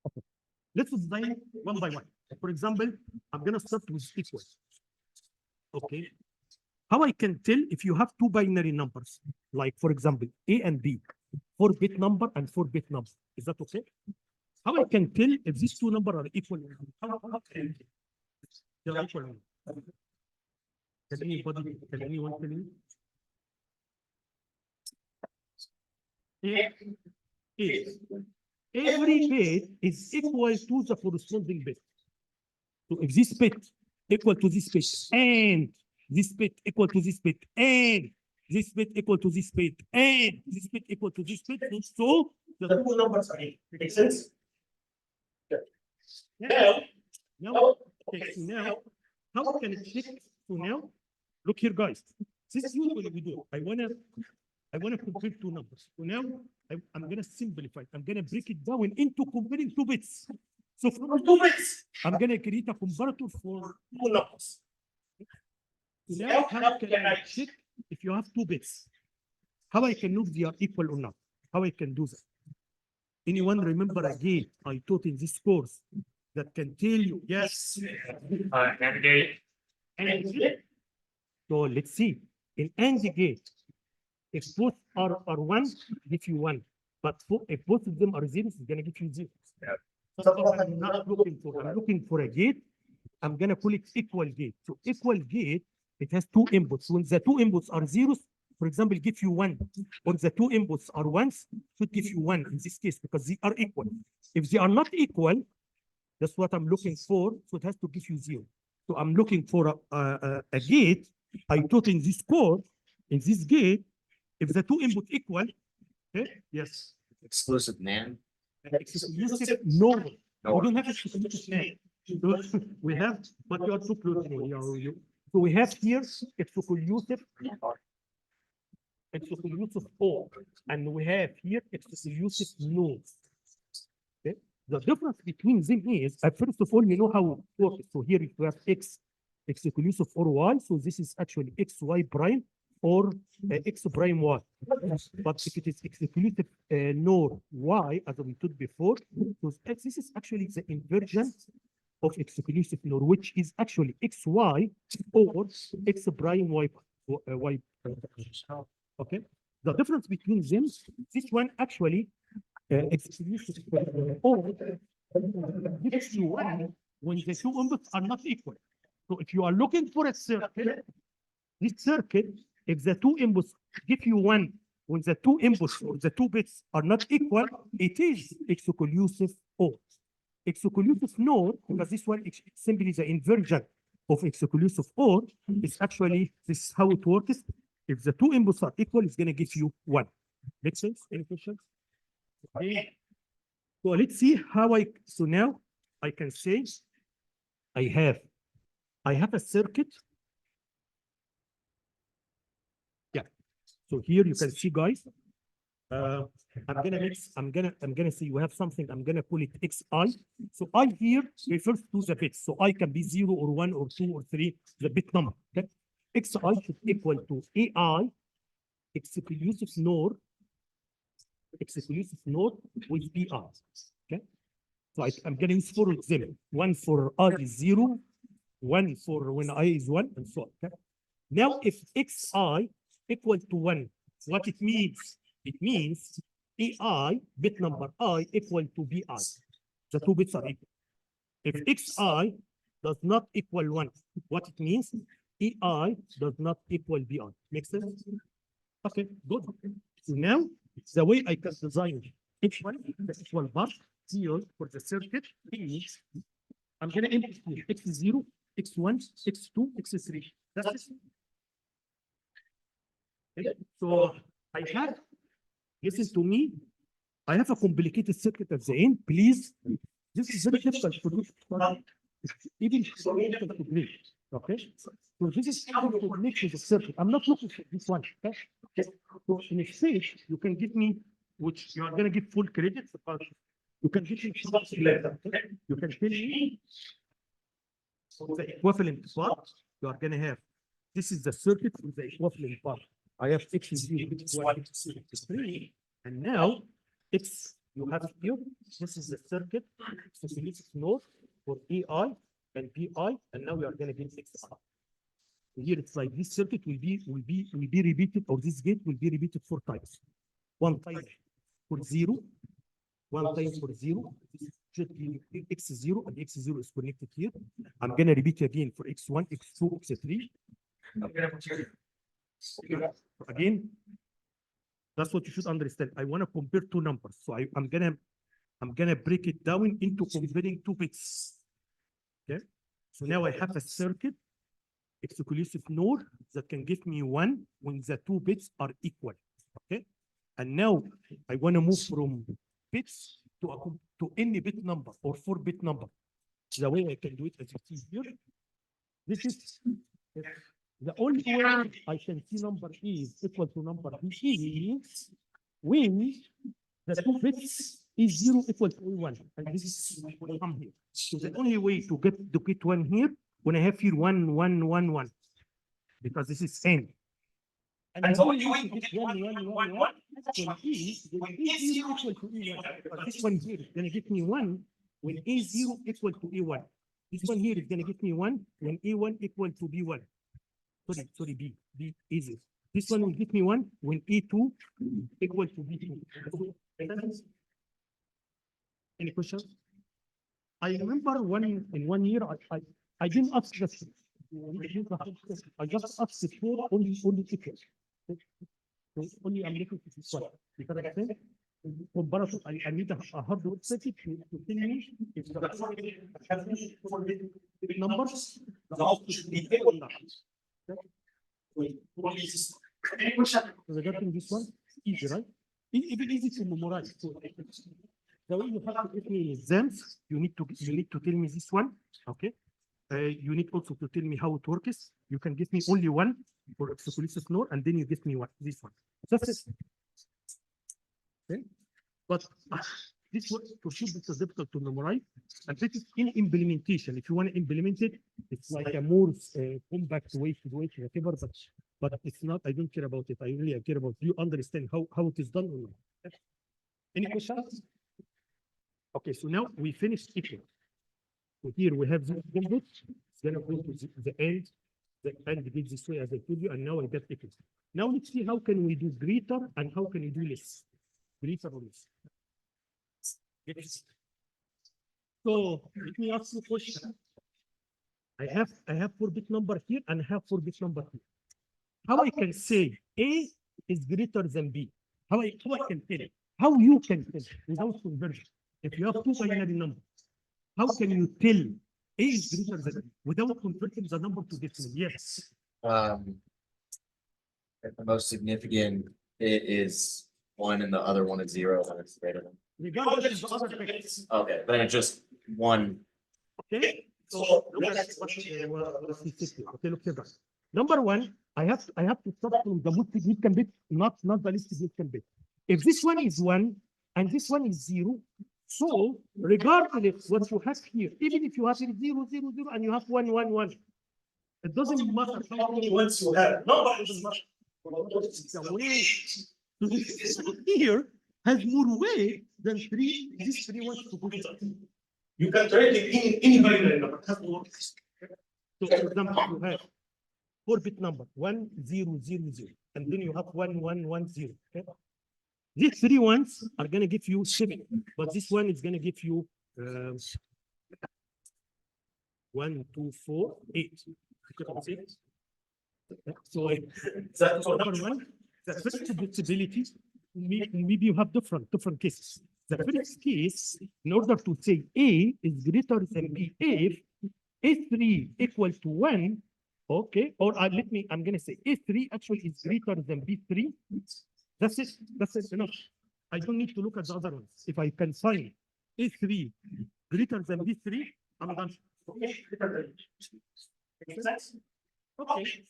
Speaker 2: Okay. Let's design one by one. For example, I'm gonna start with equal. Okay. How I can tell if you have 2 binary numbers, like for example, A and B, 4-bit number and 4-bit number. Is that okay? How I can tell if these two numbers are equal? How can I tell? They are equal. Can anyone tell me? Is every bit is equal to the corresponding bit. So if this bit equal to this bit and this bit equal to this bit and this bit equal to this bit and this bit equal to this bit, so
Speaker 1: The two numbers are equal. Make sense?
Speaker 2: now, now, okay, so now, how can it check? So now, look here, guys. This is usually we do. I wanna compare two numbers. So now I'm gonna simplify. I'm gonna break it down into comparing two bits. So from
Speaker 1: Two bits.
Speaker 2: I'm gonna create a comparator for
Speaker 1: Two numbers.
Speaker 2: so now how can I check if you have two bits? How I can know if they are equal or not? How I can do that? Anyone remember a gate I taught in this course that can tell you yes?
Speaker 1: And gate.
Speaker 2: AND gate. So let's see. In AND gate, if both are one, give you one. But if both of them are zeros, it's gonna give you zero. So if I'm not looking for, I'm looking for a gate, I'm gonna call it equal gate. So equal gate, it has two inputs. When the two inputs are zeros, for example, give you one, or the two inputs are ones, should give you one in this case because they are equal. If they are not equal, that's what I'm looking for. So it has to give you zero. So I'm looking for a gate. I taught in this course, in this gate, if the two input equal, okay, yes.
Speaker 4: Exclusive NAND?
Speaker 2: Exclusive, no. We
Speaker 4: No.
Speaker 2: don't have exclusive NAND. We have, but you are too close. So we have here exclusive, exclusive or, and we have here exclusive no. Okay. The difference between them is, first of all, you know how it works. So here you have x exclusive or y. So this is actually x y prime or x prime y. But if it is exclusive nor y, as we told before, so this is actually the inversion of exclusive nor, which is actually xy or x prime y y. Okay. The difference between them, this one actually exclusive or gives you one when the two inputs are not equal. So if you are looking for a circuit, this circuit, if the two inputs give you one, when the two inputs or the two bits are not equal, it is exclusive or. Exclusive nor, because this one is simply the inversion of exclusive or, is actually, this is how it works. If the two inputs are equal, it's going to give you one. Make sense? Any questions? Okay. So let's see how so now I can say I have a circuit. Yeah. So here you can see, guys. I'm gonna say you have something. I'm gonna call it xi. So I here refers to the bits. So I can be 0 or 1 or 2 or 3, the bit number. Okay. Xi should equal to AI exclusive nor with BI. Okay. So I'm going to use 4 of them. One for I is 0, one for when I is 1, and so on. Okay. Now, if Xi equal to 1, what it means? It means AI, bit number I, equal to BI. The two bits are equal. If Xi does not equal 1, what it means? EI does not equal BI. Make sense? Okay, good. So now, the way I can design each one, the equal part here for the circuit is, I'm going to input here x0, x1, x2, x3. That's it. Okay. So I have, listen to me, I have a complicated circuit at the end. Please, this is very difficult to do. Even for me, difficult to read. Okay, so this is how to connect to the circuit. I'm not looking for this one. Okay, so in exchange, you can give me, which you are going to give full credit, but you can give me something like that. Okay? You can tell me the equivalent part. You are going to have. This is the circuit with the equivalent part. I have x0, x1, x2, x3, and now x you have here. This is the circuit. So this is node for EI and BI, and now we are going to get XI. Here it's like this circuit will be repeated, or this gate will be repeated 4 times. One time for 0, one time for 0. This should be x0, and x0 is connected here. I'm going to repeat again for x1, x2, x3. Again, that's what you should understand. I want to compare two numbers. So I'm gonna break it down into comparing two bits. Okay. So now I have a circuit, exclusive NOR, that can give me 1 when the two bits are equal. Okay. And now I want to move from bits to any bit number or 4-bit number. The way I can do it, as you see here, this is the only way I can see number A is equal to number B is when the two bits is 0 equal to A1. And this is what come here. So the only way to get 1 here, when I have here 1, 1, 1, 1, because this is N.
Speaker 1: And
Speaker 2: the
Speaker 1: so
Speaker 2: only
Speaker 1: you
Speaker 2: way
Speaker 1: wait
Speaker 2: to
Speaker 1: to
Speaker 2: get 1, 1, 1, 1, when A is 0 equal to A1. But this one here is going to give me 1 when A0 equal to A1. This one here is going to give me 1 when A1 equal to B1. Sorry, B is it. This one will give me 1 when A2 equal to B2. Any questions? I remember in 1 year, I didn't ask this. I just asked it for only equals. So only I'm looking at this one. Because I think comparative, I need a hardware circuit to tell me if the numbers, the output should be equal or not. Regarding this one, easy, right? Even easy to memorize. So, the way you have to give me exams, you need to tell me this one, okay? You need also to tell me how it works. You can give me only one for exclusive NOR, and then you give me this one. That's it. Okay? But this one for sure this is difficult to memorize, and this is in implementation. If you want to implement it, it's like a more compact way to do it, whatever. But it's not. I don't care about it. I really care about. Do you understand how it is done or not? Any questions? Okay, so now we finished equal. So here we have this input. It's gonna go to the end. The end gives this way as I told you, and now I get equal. Now let's see how can we do greater and how can we do less. Greater or less. Yes. So let me ask you a question. I have 4-bit number here and I have 4-bit number here. How I can say A is greater than B? How I can tell it? How you can tell without conversion? If you have two binary numbers, how can you tell A is greater than B without converting the number to decimal? Yes.
Speaker 4: If the most significant bit is 1 and the other one is 0, then it's greater than.
Speaker 2: Regardless of the other bits.
Speaker 4: Okay, then it's just 1.
Speaker 2: Okay. So look at what he said here. Okay, look here, guys. Number 1, I have to start from the most significant bit, not the least significant bit. If this one is 1 and this one is 0, so regardless what you have here, even if you have 0, 0, 0, and you have 1, 1, 1, it doesn't matter how many
Speaker 1: Once you have, no, but it doesn't matter.
Speaker 2: the way. So this one here has more weight than 3. This 3 wants to put it.
Speaker 1: You can trade it in any binary number. It has to work.
Speaker 2: So for example, you have 4-bit number 1, 0, 0, 0, and then you have 1, 1, 1, 0. Okay? These 3 ones are going to give you 7, but this one is going to give you 1, 2, 4, 8. So
Speaker 1: That's
Speaker 2: number 1, the first possibility, maybe you have different cases. The first case, in order to say A is greater than B, if A3 equal to 1, okay, or I'm going to say A3 actually is greater than B3. That's it enough. I don't need to look at the other ones. If I can find A3 greater than B3, I'm done. Okay.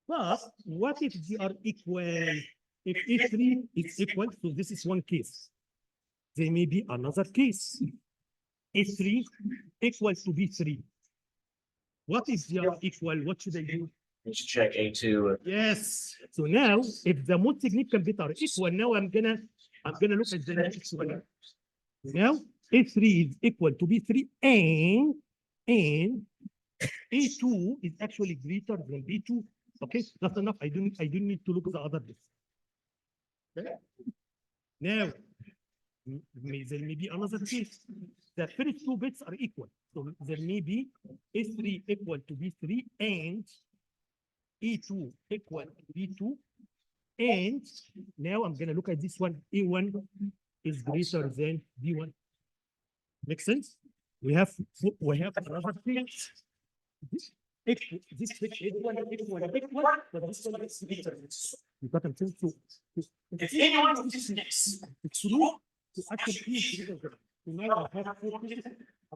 Speaker 2: But what if they are equal? If A3 is equal, so this is one case. There may be another case. A3 equal to B3. What if they are equal? What should I do?
Speaker 4: You should check A2.
Speaker 2: Yes. So now, if the most significant bit are equal, now I'm gonna look at the next one. Now, A3 is equal to B3 and A2 is actually greater than B2. Okay, that's enough. I don't need to look at the other bits. Okay. Now, there may be another case. The first 2 bits are equal. So there may be A3 equal to B3 and A2 equal to B2. And now I'm gonna look at this one. A1 is greater than B1. Make sense? We have another thing. This A1 equal, but this one is greater. You got them to
Speaker 1: If any one of these x
Speaker 2: it's true to actually is greater than. So now I have four cases.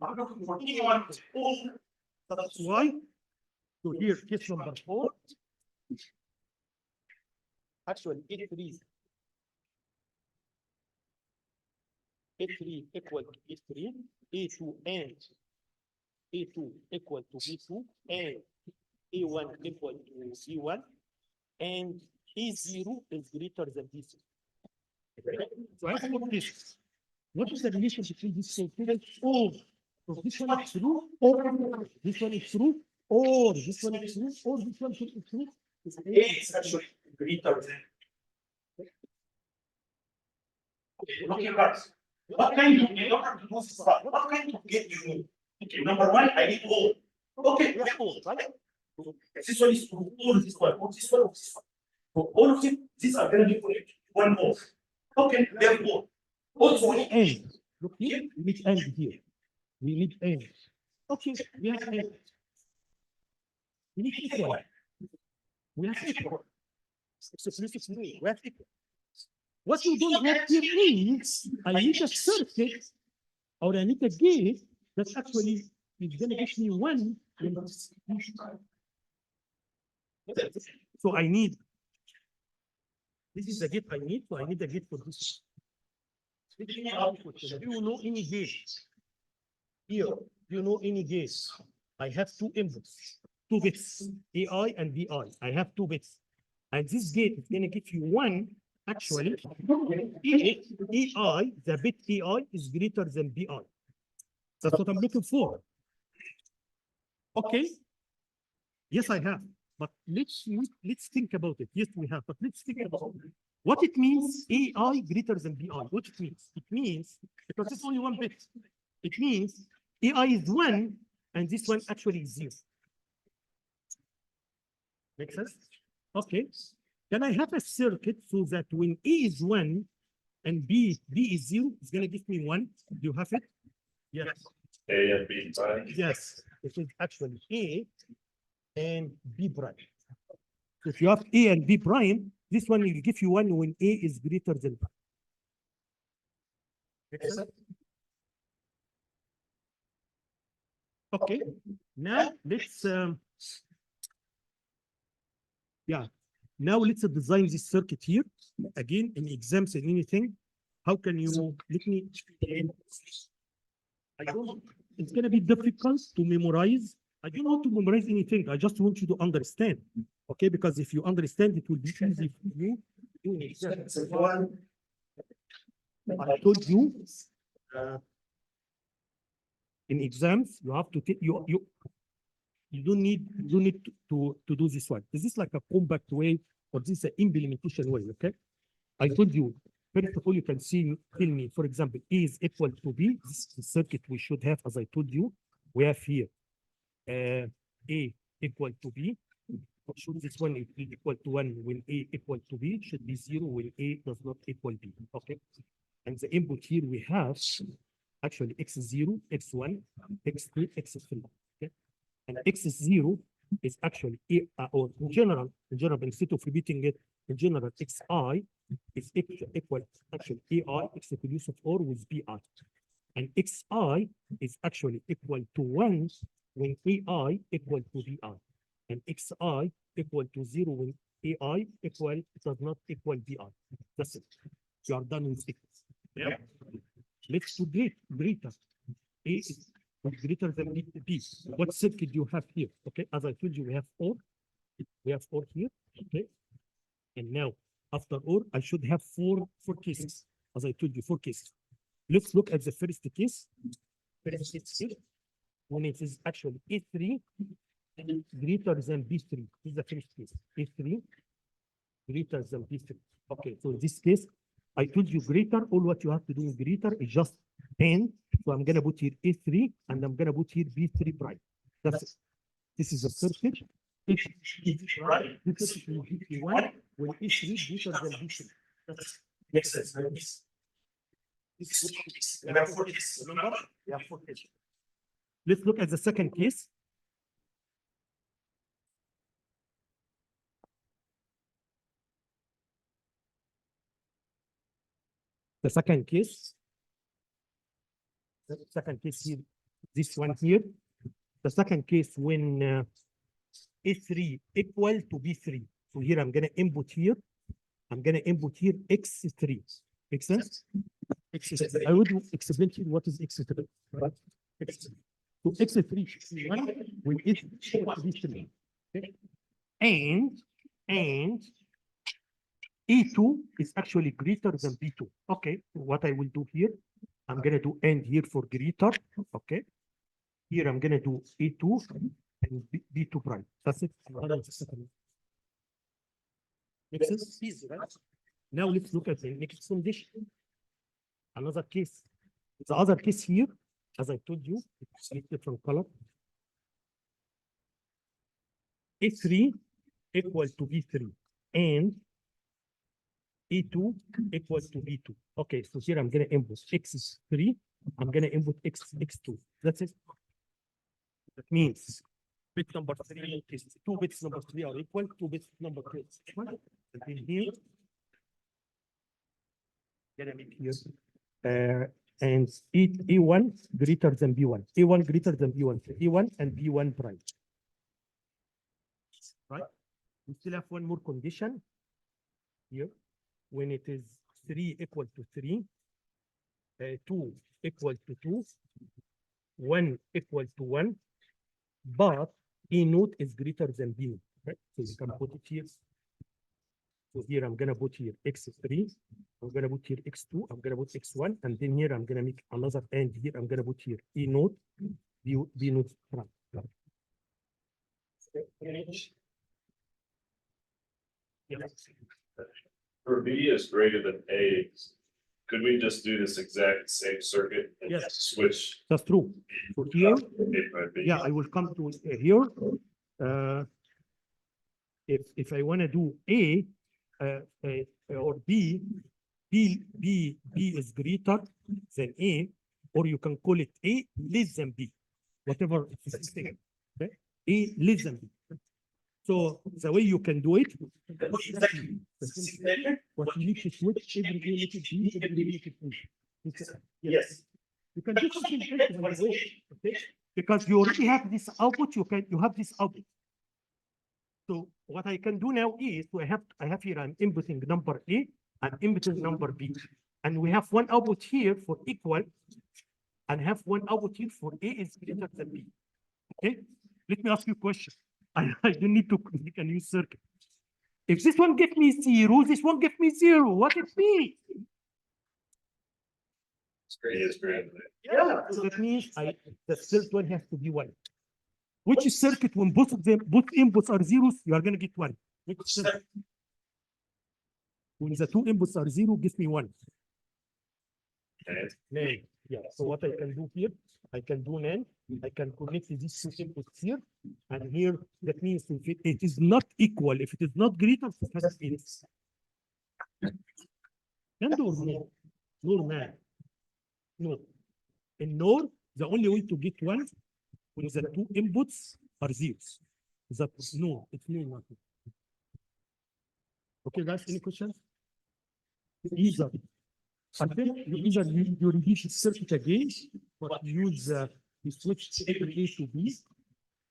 Speaker 1: I'm looking for any one of all.
Speaker 2: That's why. So here, case number 4. Actually, A3 equal to A3, A2 and A2 equal to B2, and A1 equal to C1, and A0 is greater than B0. Okay? So I have four cases. What is the relation between these two cases? Or so this one is true, or this one is true, or this one is true, or this one is true.
Speaker 1: A is actually greater than. Okay, look here, guys. What kind of, in order to do this stuff, what kind of gate you need? Okay, number one, I need all. Okay, we have all, right? This one is true, all this one, or this one, or this one. So all of them, these are going to be connected to one all. Okay, we have all. Also, we need
Speaker 2: End. Look here, we need end here. We need end. Okay, we have end. We need equal. We have equal. Explicitly, we have equal. What you don't have here is, I need a circuit or I need a gate that actually is gonna give me one. So I need, this is the gate I need, so I need a gate for this. Do you know any gate? Here, do you know any gate? I have two inputs, two bits, AI and BI. I have two bits. And this gate is gonna give you one, actually, AI, the bit AI is greater than BI. That's what I'm looking for. Okay. Yes, I have. But let's think about it. Yes, we have, but let's think about it. What it means, AI greater than BI. What it means? It means, because it's only one bit, it means AI is 1 and this one actually is 0. Make sense? Okay. Can I have a circuit so that when A is 1 and B is 0, it's going to give me 1? Do you have it? Yes.
Speaker 3: A and B, right?
Speaker 2: Yes. It is actually A and B prime. If you have A and B prime, this one will give you 1 when A is greater than prime. Make sense? Okay. Now let's now let's design this circuit here. Again, in exams and anything, how can you let me I don't, it's gonna be difficult to memorize. I don't want to memorize anything. I just want you to understand. Okay, because if you understand, it will be easy for you. I told you in exams, you have to take you don't need to do this one. Is this like a compact way or this is an implementation way? Okay, I told you. First of all, you can tell me, for example, A is equal to B. This is the circuit we should have, as I told you. We have here A equal to B. Should this one be equal to 1 when A equal to B? Should be 0 when A does not equal B. Okay. And the input here we have actually x0, x1, x2, x3. Okay. And x0 is actually A, or in general, instead of repeating it, in general, xi is equal actually AI x to the use of or with BI. And xi is actually equal to 1 when AI equal to BI. And xi equal to 0 when AI does not equal BI. That's it. You are done with it. Yeah. Let's do greater. A is greater than B. What circuit do you have here? Okay, as I told you, we have OR. We have OR here. Okay. And now, after OR, I should have four cases. As I told you, 4 cases. Let's look at the first case. First case here. When it is actually A3 greater than B3. This is the first case. A3 greater than B3. Okay, so in this case, I told you greater, all what you have to do with greater is just n. So I'm gonna put here A3 and I'm gonna put here B3 prime. That's it. This is the circuit. It's
Speaker 1: right?
Speaker 2: This is B1 when A3 greater than B3. That's
Speaker 1: Makes sense. This is number 4 is number.
Speaker 2: yeah, 4 cases. Let's look at the second case. The second case. The second case here, this one here. The second case when A3 equal to B3. So here I'm gonna input here. I'm gonna input here X3. Make sense? X3. I would explain to you what is X3. Right? X3. So X3 is one when it's equal to B3. Okay? And E2 is actually greater than B2. Okay, what I will do here, I'm gonna do and here for greater. Okay. Here I'm gonna do E2 and B2 prime. That's it. Makes sense? Easy, right? Now let's look at the next condition. Another case. The other case here, as I told you, it's a different color. A3 equal to B3 and E2 equal to B2. Okay, so here I'm gonna input X3, I'm gonna input X2. That's it. That means bit number 3 is 2 bits number 3 are equal, 2 bits number 2 is equal. And then here, gonna make here, and A1 greater than B1, A1 greater than B1, A1 and B1 prime. Right? We still have one more condition here. When it is 3 equal to 3, 2 equal to 2, 1 equal to 1, but A naught is greater than B naught. Right? So you can put it here. So here I'm gonna put here X3, I'm gonna put here X2, I'm gonna put X1, and then here I'm gonna make another and here I'm gonna put here E naught, B naught prime.
Speaker 3: For B is greater than A, could we just do this exact same circuit and
Speaker 2: Yes.
Speaker 3: switch
Speaker 2: That's true. So here,
Speaker 3: A by B?
Speaker 2: yeah, I will come to here. If I want to do A or B is greater than A, or you can call it A less than B, whatever it's okay? A less than B. So the way you can do it,
Speaker 1: Exactly.
Speaker 2: what you need to switch every A make it B, every A make it B.
Speaker 1: Yes.
Speaker 2: You can do something else, by the way, okay? Because you already have this output, you have this output. So what I can do now is, so I have here, I'm inputting number A, I'm inputting number B. And we have one output here for equal, and have one output here for A is greater than B. Okay? Let me ask you a question. I don't need to make a new circuit. If this one gives me 0, this one gives me 0, what it means?
Speaker 3: A is greater than
Speaker 1: Yeah.
Speaker 2: So that means the third one has to be 1. Which circuit, when both of them, both inputs are zeros, you are going to get 1. Which circuit? When the two inputs are 0, gives me 1.
Speaker 3: A.
Speaker 2: NAND. Yeah. So what I can do here, I can do NAND. I can connect these two inputs here, and here that means if it is not equal, if it is not greater, it has its. NAND or NOR? NOR NAND. No. In NOR, the only way to get 1 when the two inputs are zeros. That no, it's no nothing. Okay, guys, any questions? Either. You reduce the circuit again, but use you switch every A to B,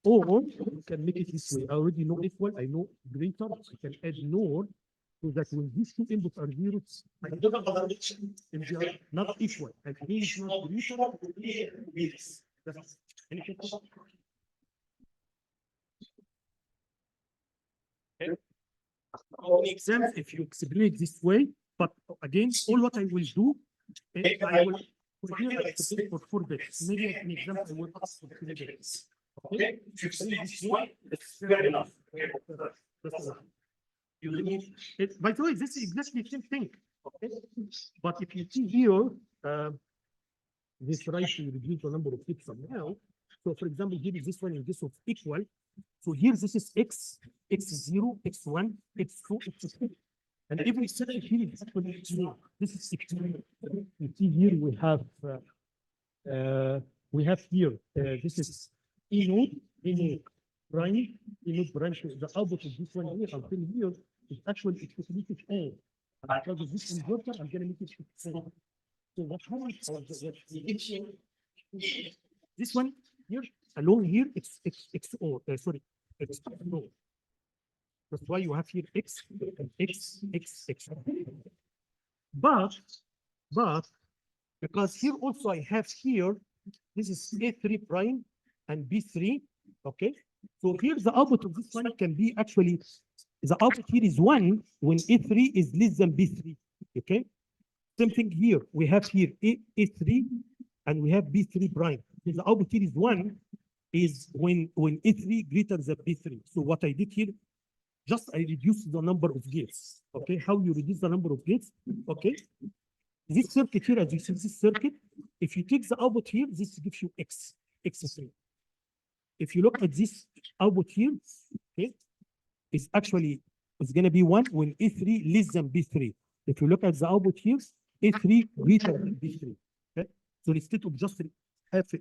Speaker 2: or you can make it this way. I already know equal, I know greater, I can add NOR, so that when these two inputs are zeros, and they are not equal, and A is not greater, that's any question? Okay. In exams, if you explain it this way, but again, all what I will do, I will for here I explain for 4 bits. Maybe an example I will ask for 3 bits.
Speaker 1: Okay, if you explain this one, it's fair enough.
Speaker 2: That's enough. You need it. By the way, this is exactly the same thing. Okay, but if you see here, this right to reduce the number of bits somehow. So for example, here is this one and this one equal. So here this is x, x0, x1, x2, x3. And every cell here is actually x0. This is x2. You see here we have here, this is E node, E node prime, E node prime. So the output of this one here until here is actually explicit all. Because of this inverter, I'm gonna make it x0. So what happens? This one here, alone here, it's XOR, sorry, it's XOR. That's why you have here X, and X, X, X. But, because here also I have here, this is A3 prime and B3, okay? So here the output of this one can be actually, the output here is 1 when A3 is less than B3, okay? Same thing here, we have here A3 and we have B3 prime. So the output here is 1 is when A3 greater than B3. So what I did here, just I reduced the number of gates. Okay, how you reduce the number of gates? Okay, this circuit here, as you see this circuit, if you take the output here, this gives you X, X3. If you look at this output here, okay, it's going to be 1 when A3 less than B3. If you look at the output here, A3 greater than B3. Okay, so instead of just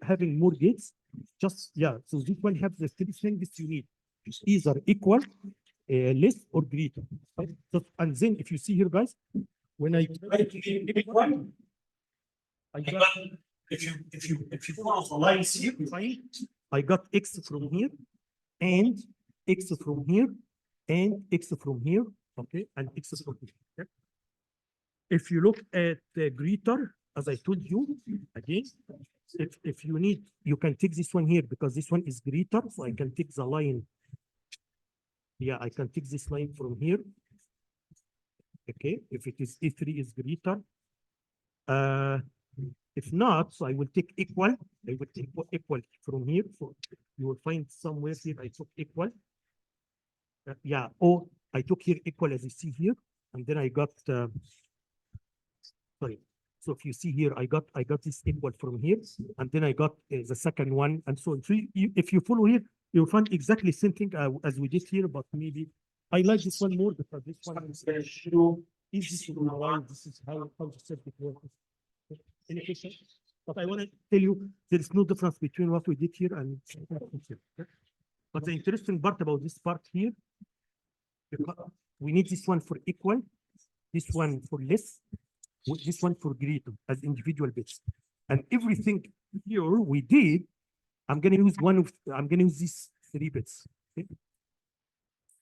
Speaker 2: having more gates, just, yeah, so this one has the three things you need. It's either equal, less, or greater. Okay? So, and then if you see here, guys, when I
Speaker 1: One,
Speaker 2: I got,
Speaker 1: if you follow the lines here,
Speaker 2: I got X from here, and X from here, and X from here, okay, and X from here. Okay? If you look at the greater, as I told you, again, if you need, you can take this one here because this one is greater, so I can take the line. Yeah, I can take this line from here. Okay, if it is A3 is greater. If not, so I will take equal. I will take equal from here. So you will find somewhere here I took equal. Yeah, or I took here equal as you see here, and then I got sorry. So if you see here, I got this equal from here, and then I got the second one, and so on. So if you follow here, you'll find exactly the same thing as we did here, but maybe I like this one more because this one is easy to memorize. This is how the circuit works. Any questions? But I want to tell you there is no difference between what we did here and here. But the interesting part about this part here, because we need this one for equal, this one for less, this one for greater as individual bits. And everything here we did, I'm going to use these 3 bits. Okay?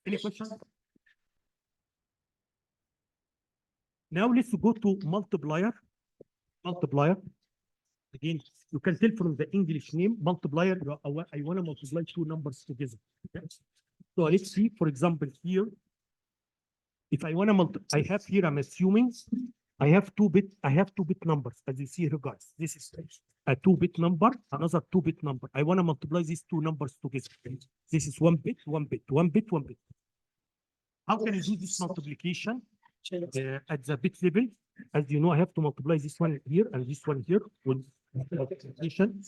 Speaker 2: Any questions? Now let's go to multiplier. Multiplier. Again, you can tell from the English name, multiplier, I want to multiply 2 numbers together. Okay? So let's see, for example, here, if I want to multiply, I have here, I'm assuming I have 2-bit numbers, as you see here, guys. This is a 2-bit number, another 2-bit number. I want to multiply these 2 numbers together. This is 1 bit, 1 bit, 1 bit, 1 bit. How can I do this multiplication at the bit level? As you know, I have to multiply this one here and this one here with multiplication.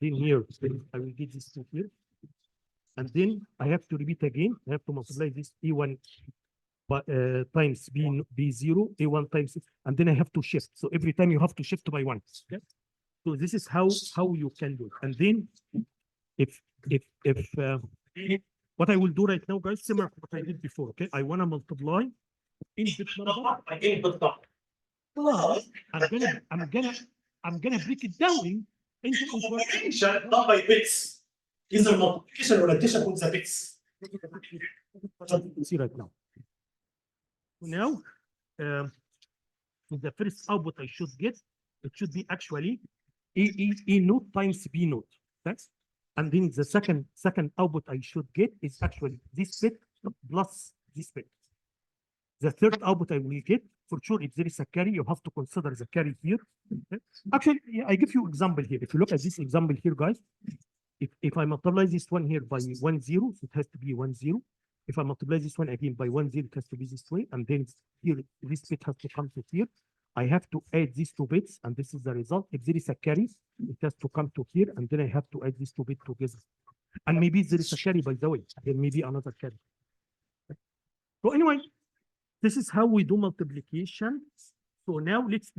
Speaker 2: Then here, I will get this 2 here. And then I have to repeat again. I have to multiply this A1 times B0, A1 times, and then I have to shift. So every time you have to shift by 1. Okay? So this is how you can do it. And then if what I will do right now, guys, similar to what I did before. Okay, I want to multiply input number. I'm gonna break it down into
Speaker 1: multiplication done by bits. Either multiplication or addition with the bits.
Speaker 2: what you can see right now. Now, the first output I should get, it should be actually A node times B node. That's, and then the second output I should get is actually this bit plus this bit. The third output I will get, for sure, if there is a carry, you have to consider the carry here. Okay? Actually, I give you example here. If you look at this example here, guys, if I multiply this one here by 1 0, so it has to be 1 0. If I multiply this one again by 1 0, it has to be this way, and then here this bit has to come to here. I have to add these 2 bits, and this is the result. If there is a carry, it has to come to here, and then I have to add these 2 bits together. And maybe there is a carry, by the way. There may be another carry. So anyway, this is how we do multiplication. So now let's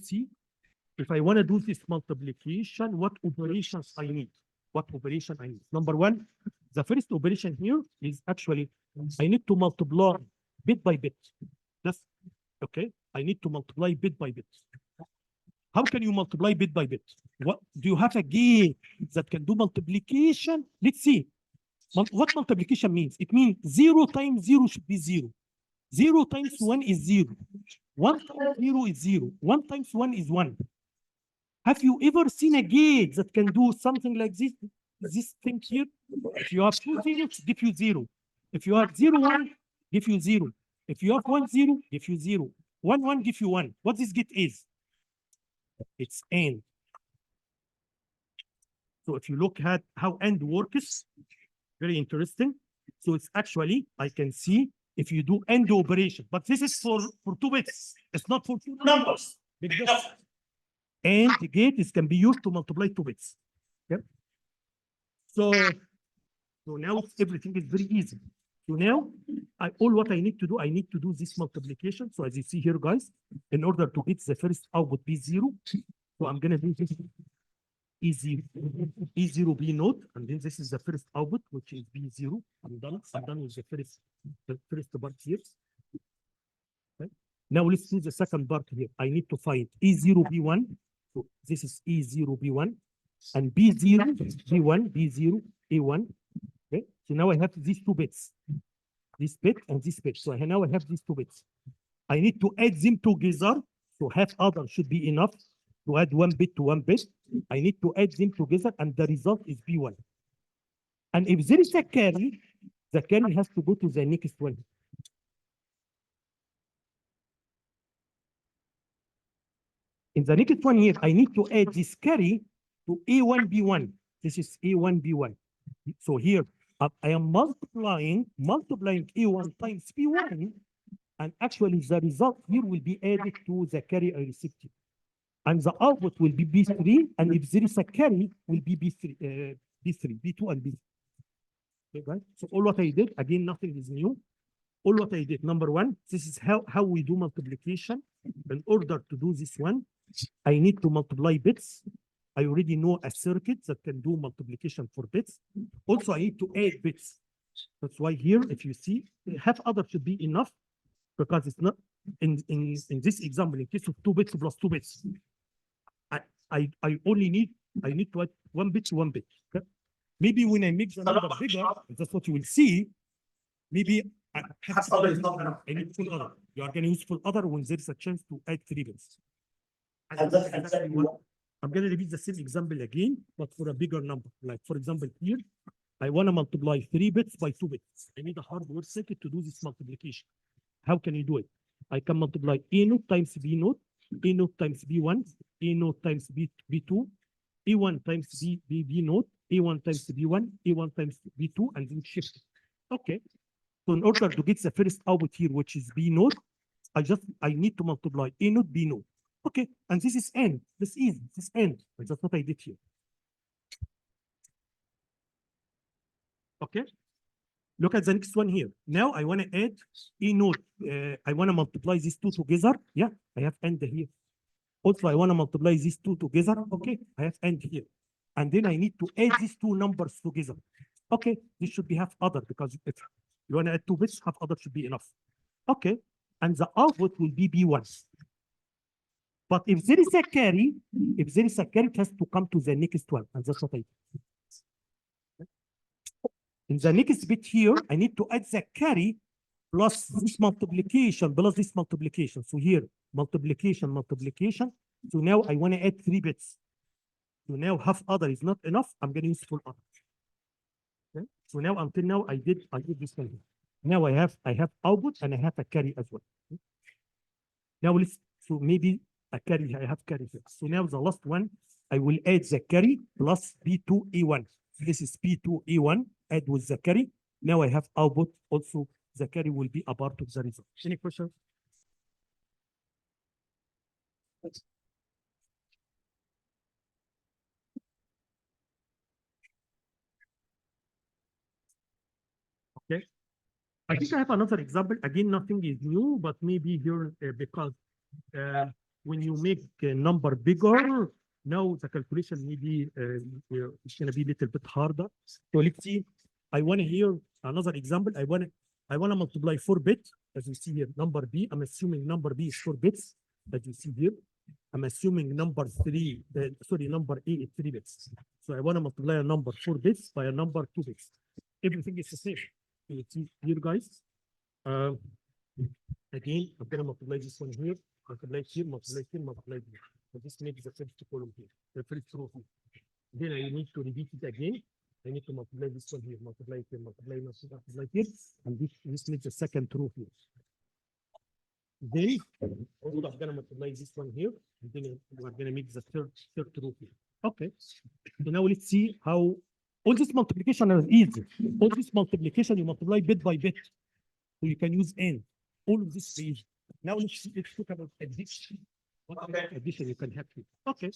Speaker 2: see. If I want to do this multiplication, what operations I need? What operation I need? Number one, the first operation here is actually I need to multiply bit by bit. That's okay. I need to multiply bit by bit. How can you multiply bit by bit? What do you have a gate that can do multiplication? Let's see. What multiplication means? It means 0 times 0 should be 0. 0 times 1 is 0. 1 times 0 is 0. 1 times 1 is 1. Have you ever seen a gate that can do something like this? This thing here? If you have 2 zeros, give you 0. If you have 0, 1, give you 0. If you have 1, 0, give you 0. 1, 1, give you 1. What this gate is? It's AND. So if you look at how AND works, very interesting. So it's actually, I can see if you do AND operation, but this is for 2 bits. It's not for 2 numbers. Because AND gate can be used to multiply 2 bits. Yep. So now everything is very easy. So now what I need to do, I need to do this multiplication. So as you see here, guys, in order to get the first output B0, so I'm gonna do this E0 B node, and then this is the first output, which is B0. I'm done with the first part here. Okay. Now let's do the second part here. I need to find E0 B1. So this is E0 B1 and B0 B1 B0 A1. Okay. So now I have these 2 bits, this bit and this bit. So now I have these 2 bits. I need to add them together. So half other should be enough to add 1 bit to 1 bit. I need to add them together, and the result is B1. And if there is a carry, the carry has to go to the next one. In the next one here, I need to add this carry to A1 B1. This is A1 B1. So here I am multiplying A1 times B1, and actually the result here will be added to the carry I received here. And the output will be B3, and if there is a carry, will be B3, B2 and B3. Okay, guys? So all what I did, again, nothing is new. All what I did, number one, this is how we do multiplication. In order to do this one, I need to multiply bits. I already know a circuit that can do multiplication for bits. Also, I need to add bits. That's why here, if you see, half other should be enough, because it's not in this example, in case of 2 bits plus 2 bits. I need to add 1 bit to 1 bit. Okay? Maybe when I make the number bigger, that's what you will see. Maybe I need full other. You are going to use full other when there is a chance to add 3 bits. I'm going to repeat the same example again, but for a bigger number. Like for example, here, I want to multiply 3 bits by 2 bits. I need a hardware circuit to do this multiplication. How can you do it? I can multiply A node times B node, A node times B1, A node times B2, A1 times B node, A1 times B1, A1 times B2, and then shift. Okay. So in order to get the first output here, which is B node, I need to multiply A node, B node. Okay, and this is N. This is easy. This is N. That's what I did here. Okay. Look at the next one here. Now I want to add E node. I want to multiply these 2 together. Yeah, I have AND here. Also, I want to multiply these 2 together. Okay, I have AND here. And then I need to add these 2 numbers together. Okay, this should be half other, because if you want to add 2 bits, half other should be enough. Okay, and the output will be B1. But if there is a carry, it has to come to the next one, and that's what I do. In the next bit here, I need to add the carry plus this multiplication, plus this multiplication. So here, multiplication. So now I want to add 3 bits. So now half other is not enough. I'm going to use full other. Okay? So now until now I did this one. Now I have output and I have a carry as well. Okay? Now so maybe a carry, I have carry here. So now the last one, I will add the carry plus B2A1. This is B2A1, add with the carry. Now I have output, also the carry will be a part of the result. Any questions? Okay. I think I have another example. Again, nothing is new, but maybe here because when you make a number bigger, now the calculation maybe it's going to be a little bit harder. So let's see. I want to hear another example. I want to multiply 4 bits, as you see here, number B. I'm assuming number B is 4 bits, as you see here. I'm assuming number number A is 3 bits. So I want to multiply a number 4 bits by a number 2 bits. Everything is the same. You see here, guys. Again, I'm going to multiply this one here, multiply here, multiply here, multiply here. So this makes the first column here, the first row here. Then I need to repeat it again. I need to multiply this one here, multiply here, multiply here, and this makes the second row here. Then I'm going to multiply this one here, and then we're going to make the third row here. Okay. So now let's see how all this multiplication is easy. All this multiplication you multiply bit by bit, so you can use n. All of this is easy. Now let's talk about addition. What kind of addition you can have here? Okay.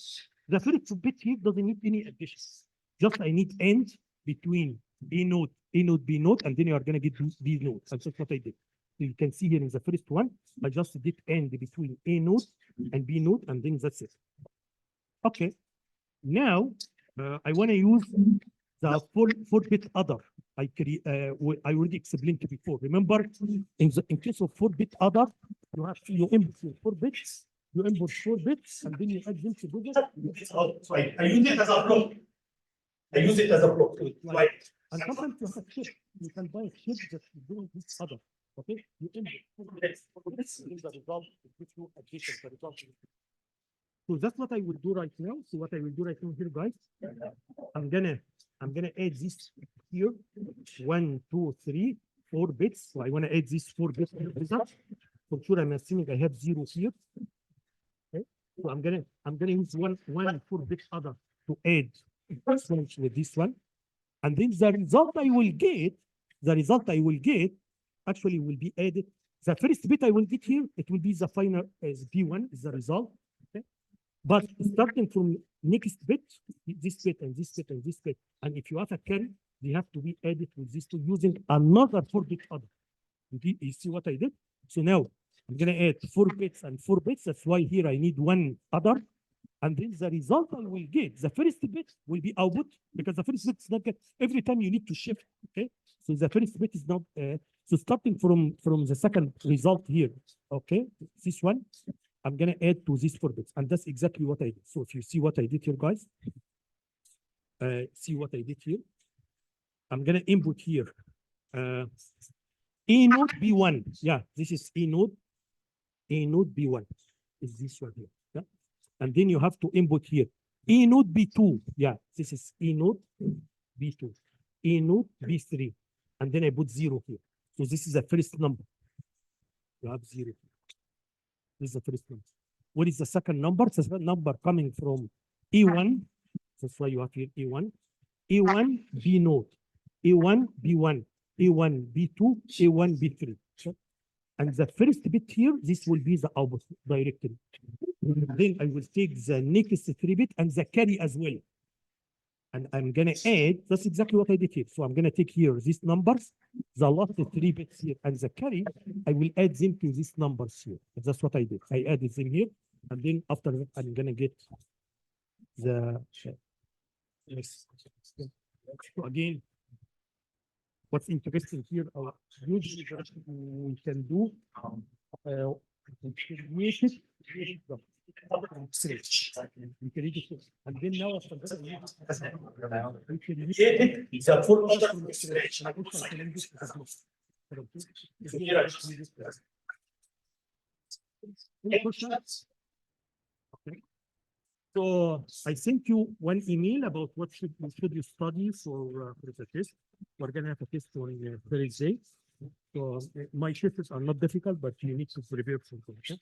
Speaker 2: The first bit here doesn't need any addition. Just I need end between A node, B node, and then you are going to get these nodes. And that's what I did. So you can see here in the first one, I just did end between A node and B node, and then that's it. Okay. Now I want to use the 4-bit other. I already explained it before. Remember, in case of 4-bit other, you input 4 bits, you input 4 bits, and then you add them together.
Speaker 1: So I use it as a block. I use it as a block. Right.
Speaker 2: And sometimes you have a chip. You can buy a chip that you do this other. Okay? You input 4 bits. This is the result. It gives you addition. The result. So that's what I will do right now. So what I will do right now here, guys, I'm gonna add this here. 1, 2, 3, 4 bits. So I want to add these 4 bits result. For sure, I'm assuming I have 0 here. Okay. So I'm gonna use one 4-bit other to add this one with this one, and then the result I will get actually will be added. The first bit I will get here, it will be the final as B1 is the result. Okay. But starting from next bit, this bit and this bit and this bit, and if you have a carry, they have to be added with this two using another 4-bit other. You see what I did? So now I'm going to add 4 bits and 4 bits. That's why here I need one other. And then the result I will get, the first bit will be output, because the first bit is not get every time you need to shift. Okay. So the first bit is not, so starting from the second result here, okay, this one, I'm going to add to these 4 bits. And that's exactly what I did. So if you see what I did here, guys, see what I did here. I'm going to input here A node B1. Yeah, this is A node B1 is this one here. Yeah. And then you have to input here A node B2. Yeah, this is A node B2, A node B3. And then I put 0 here. So this is the first number. You have 0 here. This is the first number. What is the second number? The second number coming from A1. That's why you have here A1. A1 B node. A1 B1. A1 B2. A1 B3. Okay. And the first bit here, this will be the output directly. Then I will take the next 3 bit and the carry as well. And I'm going to add, that's exactly what I did here. So I'm going to take here these numbers, the last 3 bits here, and the carry, I will add them to these numbers here. That's what I did. I added them here. And then after that, I'm going to get the, so again, what's interesting here, usually we can do, create it, we can read it, and then now after that, we can use it.
Speaker 1: It's a full order stretch.
Speaker 2: Any questions? Okay. So I sent you one email about what should you study for the test. We're gonna have a test on Thursday. So my tests are not difficult, but you need to prepare something. Okay?